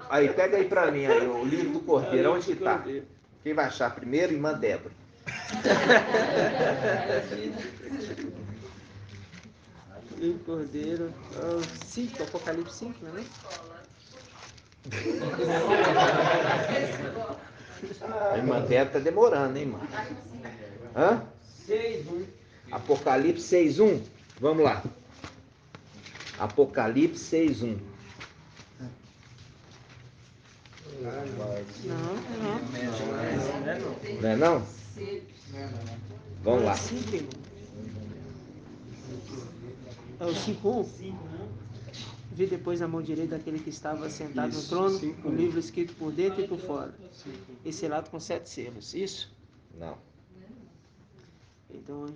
Aí, pega aí para mim aí, o livro do Cordeiro. Onde que está? Quem vai achar primeiro? Irmã Débora. Livro Cordeiro, 5, Apocalipse 5, não é? A irmã Débora está demorando, hein, irmã? Hã? 6:1. Apocalipse 6:1. Vamos lá. Apocalipse 6:1. Não é não? Vamos lá. É o 5:1. Vi depois na mão direita daquele que estava sentado no trono, o livro escrito por dentro e por fora. E selado com 7 selos. Isso? Não. Então,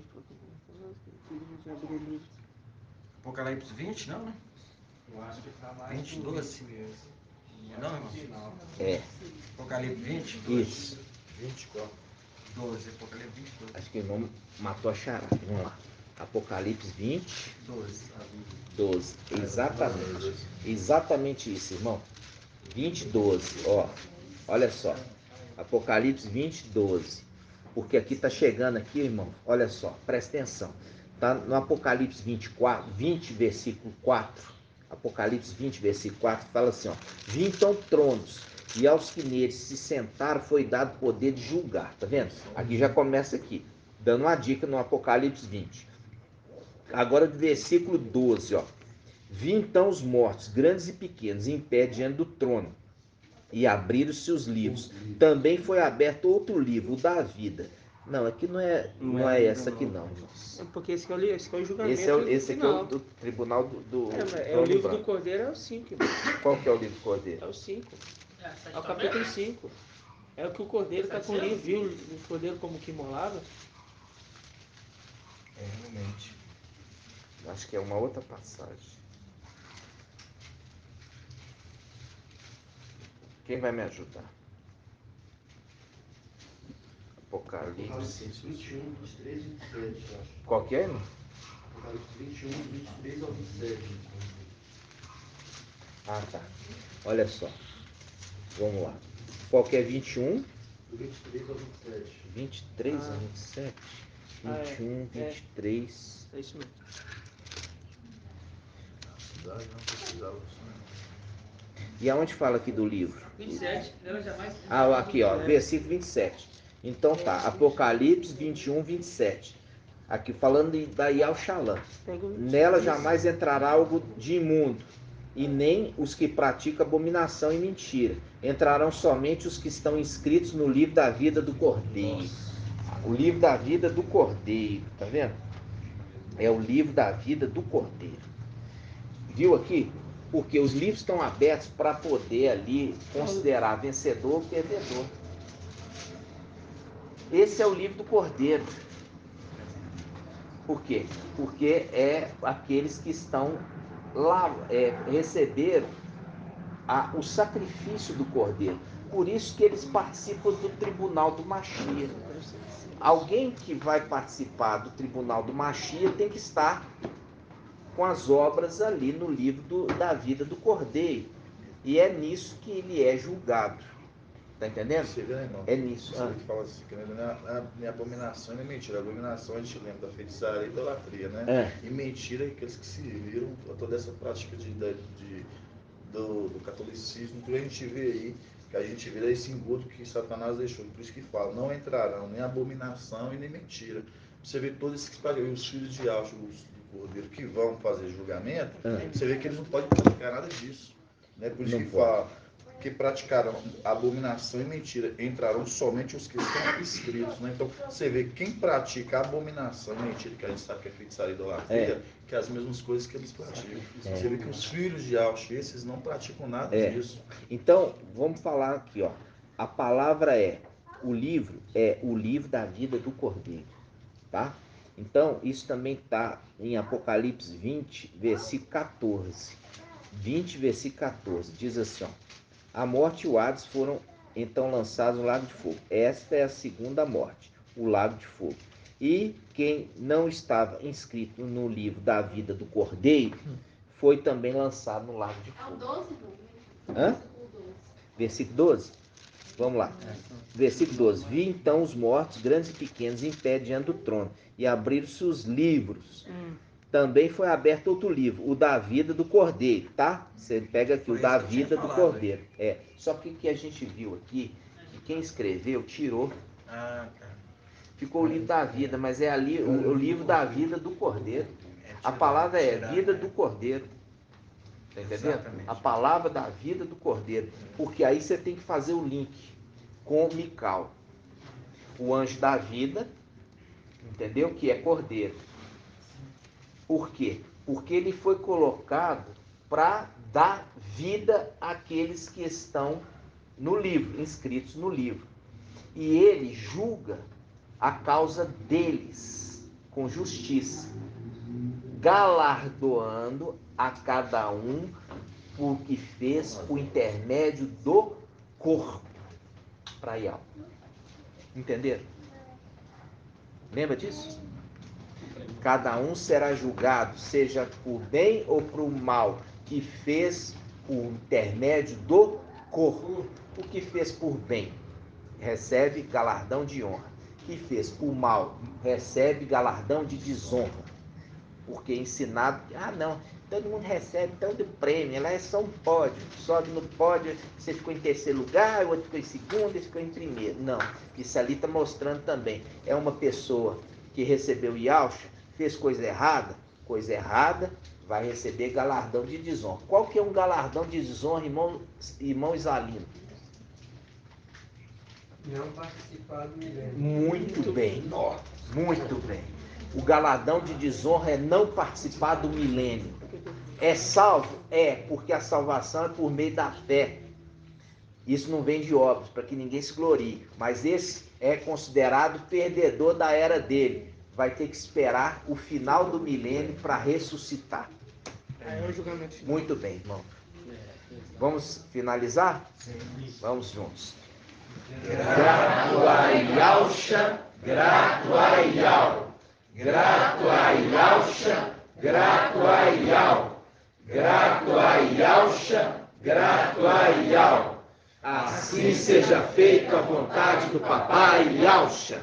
Apocalipse 20, não, né? Eu acho que está mais 20, 12. Não, irmão? É. Apocalipse 20? Isso. 24. 12, Apocalipse 20, 12. Acho que o irmão matou a charada. Vamos lá. Apocalipse 20, 12. Exatamente. Exatamente isso, irmão. 20, 12. Ó, olha só. Apocalipse 20, 12. Porque aqui está chegando aqui, irmão. Olha só, presta atenção. Tá no Apocalipse 24, 20, versículo 4. Apocalipse 20, versículo 4, fala assim, ó. Vi então tronos, e aos que neles se sentaram foi dado poder de julgar. Tá vendo? Aqui já começa aqui, dando uma dica no Apocalipse 20. Agora do versículo 12, ó. Vi então os mortos, grandes e pequenos, em pé diante do trono, e abriram-se os livros. Também foi aberto outro livro, o da vida. Não, aqui não é essa aqui não. Porque esse é o julgamento. Esse aqui é o do tribunal do o livro do Cordeiro é o 5. Qual que é o livro do Cordeiro? É o 5. É o capítulo 5. É o que o Cordeiro está com o livro. Viu o Cordeiro como que imolava? É, realmente. Acho que é uma outra passagem. Quem vai me ajudar? Apocalipse 21, 23 e 27. Qual que é, irmão? Apocalipse 21, 23 ao 27. Ah, tá. Olha só. Vamos lá. Qual que é 21? Do 23 ao 27. 23 a 27? 21, 23. É isso mesmo. Cidade não precisava disso, né? E aonde fala aqui do livro? 27, ela jamais. Ah, aqui, ó, versículo 27. Então tá, Apocalipse 21, 27. Aqui falando da Yal-Shalom. Nela jamais entrará algo de imundo, e nem os que praticam abominação e mentira. Entrarão somente os que estão inscritos no livro da vida do Cordeiro. O livro da vida do Cordeiro, tá vendo? É o livro da vida do Cordeiro. Viu aqui? Porque os livros estão abertos para poder ali considerar vencedor ou perdedor. Esse é o livro do Cordeiro. Por quê? Porque é aqueles que estão lá, receberam o sacrifício do Cordeiro. Por isso que eles participam do tribunal do Mashiach. Alguém que vai participar do tribunal do Mashiach tem que estar com as obras ali no livro da vida do Cordeiro. E é nisso que ele é julgado. Tá entendendo? Você vê, irmão? É nisso. Você que fala assim, que não é abominação e nem mentira. Abominação a gente lembra da feitiçaria e idolatria, né? E mentira é aqueles que se viram a toda essa prática do catolicismo que a gente vê aí, que a gente vê esse engodo que Satanás deixou. Por isso que fala, não entrarão nem abominação e nem mentira. Você vê todos esses os filhos de Alcho do Cordeiro que vão fazer julgamento, você vê que eles não podem praticar nada disso. Né? Por isso não que pode. Fala que praticaram abominação e mentira, entrarão somente os que estão inscritos. Né? Então, você vê quem pratica abominação e mentira, que a gente sabe que é feitiçaria e idolatria, que é as mesmas coisas que eles praticam. Você vê que os filhos de Alcho, esses não praticam nada disso. Então, vamos falar aqui, ó. A palavra o livro da vida do Cordeiro, tá? Então, isso também está em Apocalipse 20, versículo 14. 20, versículo 14, diz assim, ó. A morte e o Hades foram então lançados no lago de fogo. Esta é a segunda morte, o lago de fogo. E quem não estava inscrito no livro da vida do Cordeiro foi também lançado no lago de fogo. É o 12, não? Hã? Versículo 12? Vamos lá. Versículo 12. Vi então os mortos, grandes e pequenos, em pé diante do trono, e abriram-se os livros. Também foi aberto outro livro, o da vida do Cordeiro, tá? Você pega aqui, o da vida do Cordeiro. Só que o que a gente viu aqui, que quem escreveu tirou. Ficou o livro da vida, mas é ali o livro da vida do Cordeiro. A palavra é vida do Cordeiro. Tá entendendo? Exatamente. A palavra da vida do Cordeiro. Porque aí você tem que fazer o link com Mical. O anjo da vida, entendeu? Que é Cordeiro. Por quê? Porque ele foi colocado para dar vida àqueles que estão no livro, inscritos no livro. E ele julga a causa deles com justiça, galardoando a cada um por que fez por intermédio do corpo. Para ir alto. Entenderam? Lembra disso? Cada um será julgado, seja por bem ou por mal, que fez por intermédio do corpo. O que fez por bem recebe galardão de honra. O que fez por mal recebe galardão de desonra. Porque ensinado, não, todo mundo recebe todo prêmio, lá é só um pódio, sobe no pódio, você ficou em terceiro lugar, o outro ficou em segundo, esse ficou em primeiro. Não, isso ali está mostrando também, é uma pessoa que recebeu Yalcha, fez coisa errada, vai receber galardão de desonra. Qual que é um galardão de desonra, irmão Isalino? Não participar do milênio. Muito bem, muito bem. O galardão de desonra é não participar do milênio. É salvo? É, porque a salvação é por meio da fé. Isso não vem de obras, para que ninguém se glorie. Mas esse é considerado perdedor da era dele. Vai ter que esperar o final do milênio para ressuscitar. É o julgamento final. Muito bem, irmão. Vamos finalizar? Vamos juntos. Grato a Yalcha, grato a Yal. Grato a Yalcha, grato a Yal. Grato a Yalcha, grato a Yal. Assim seja feita a vontade do papai Yalcha.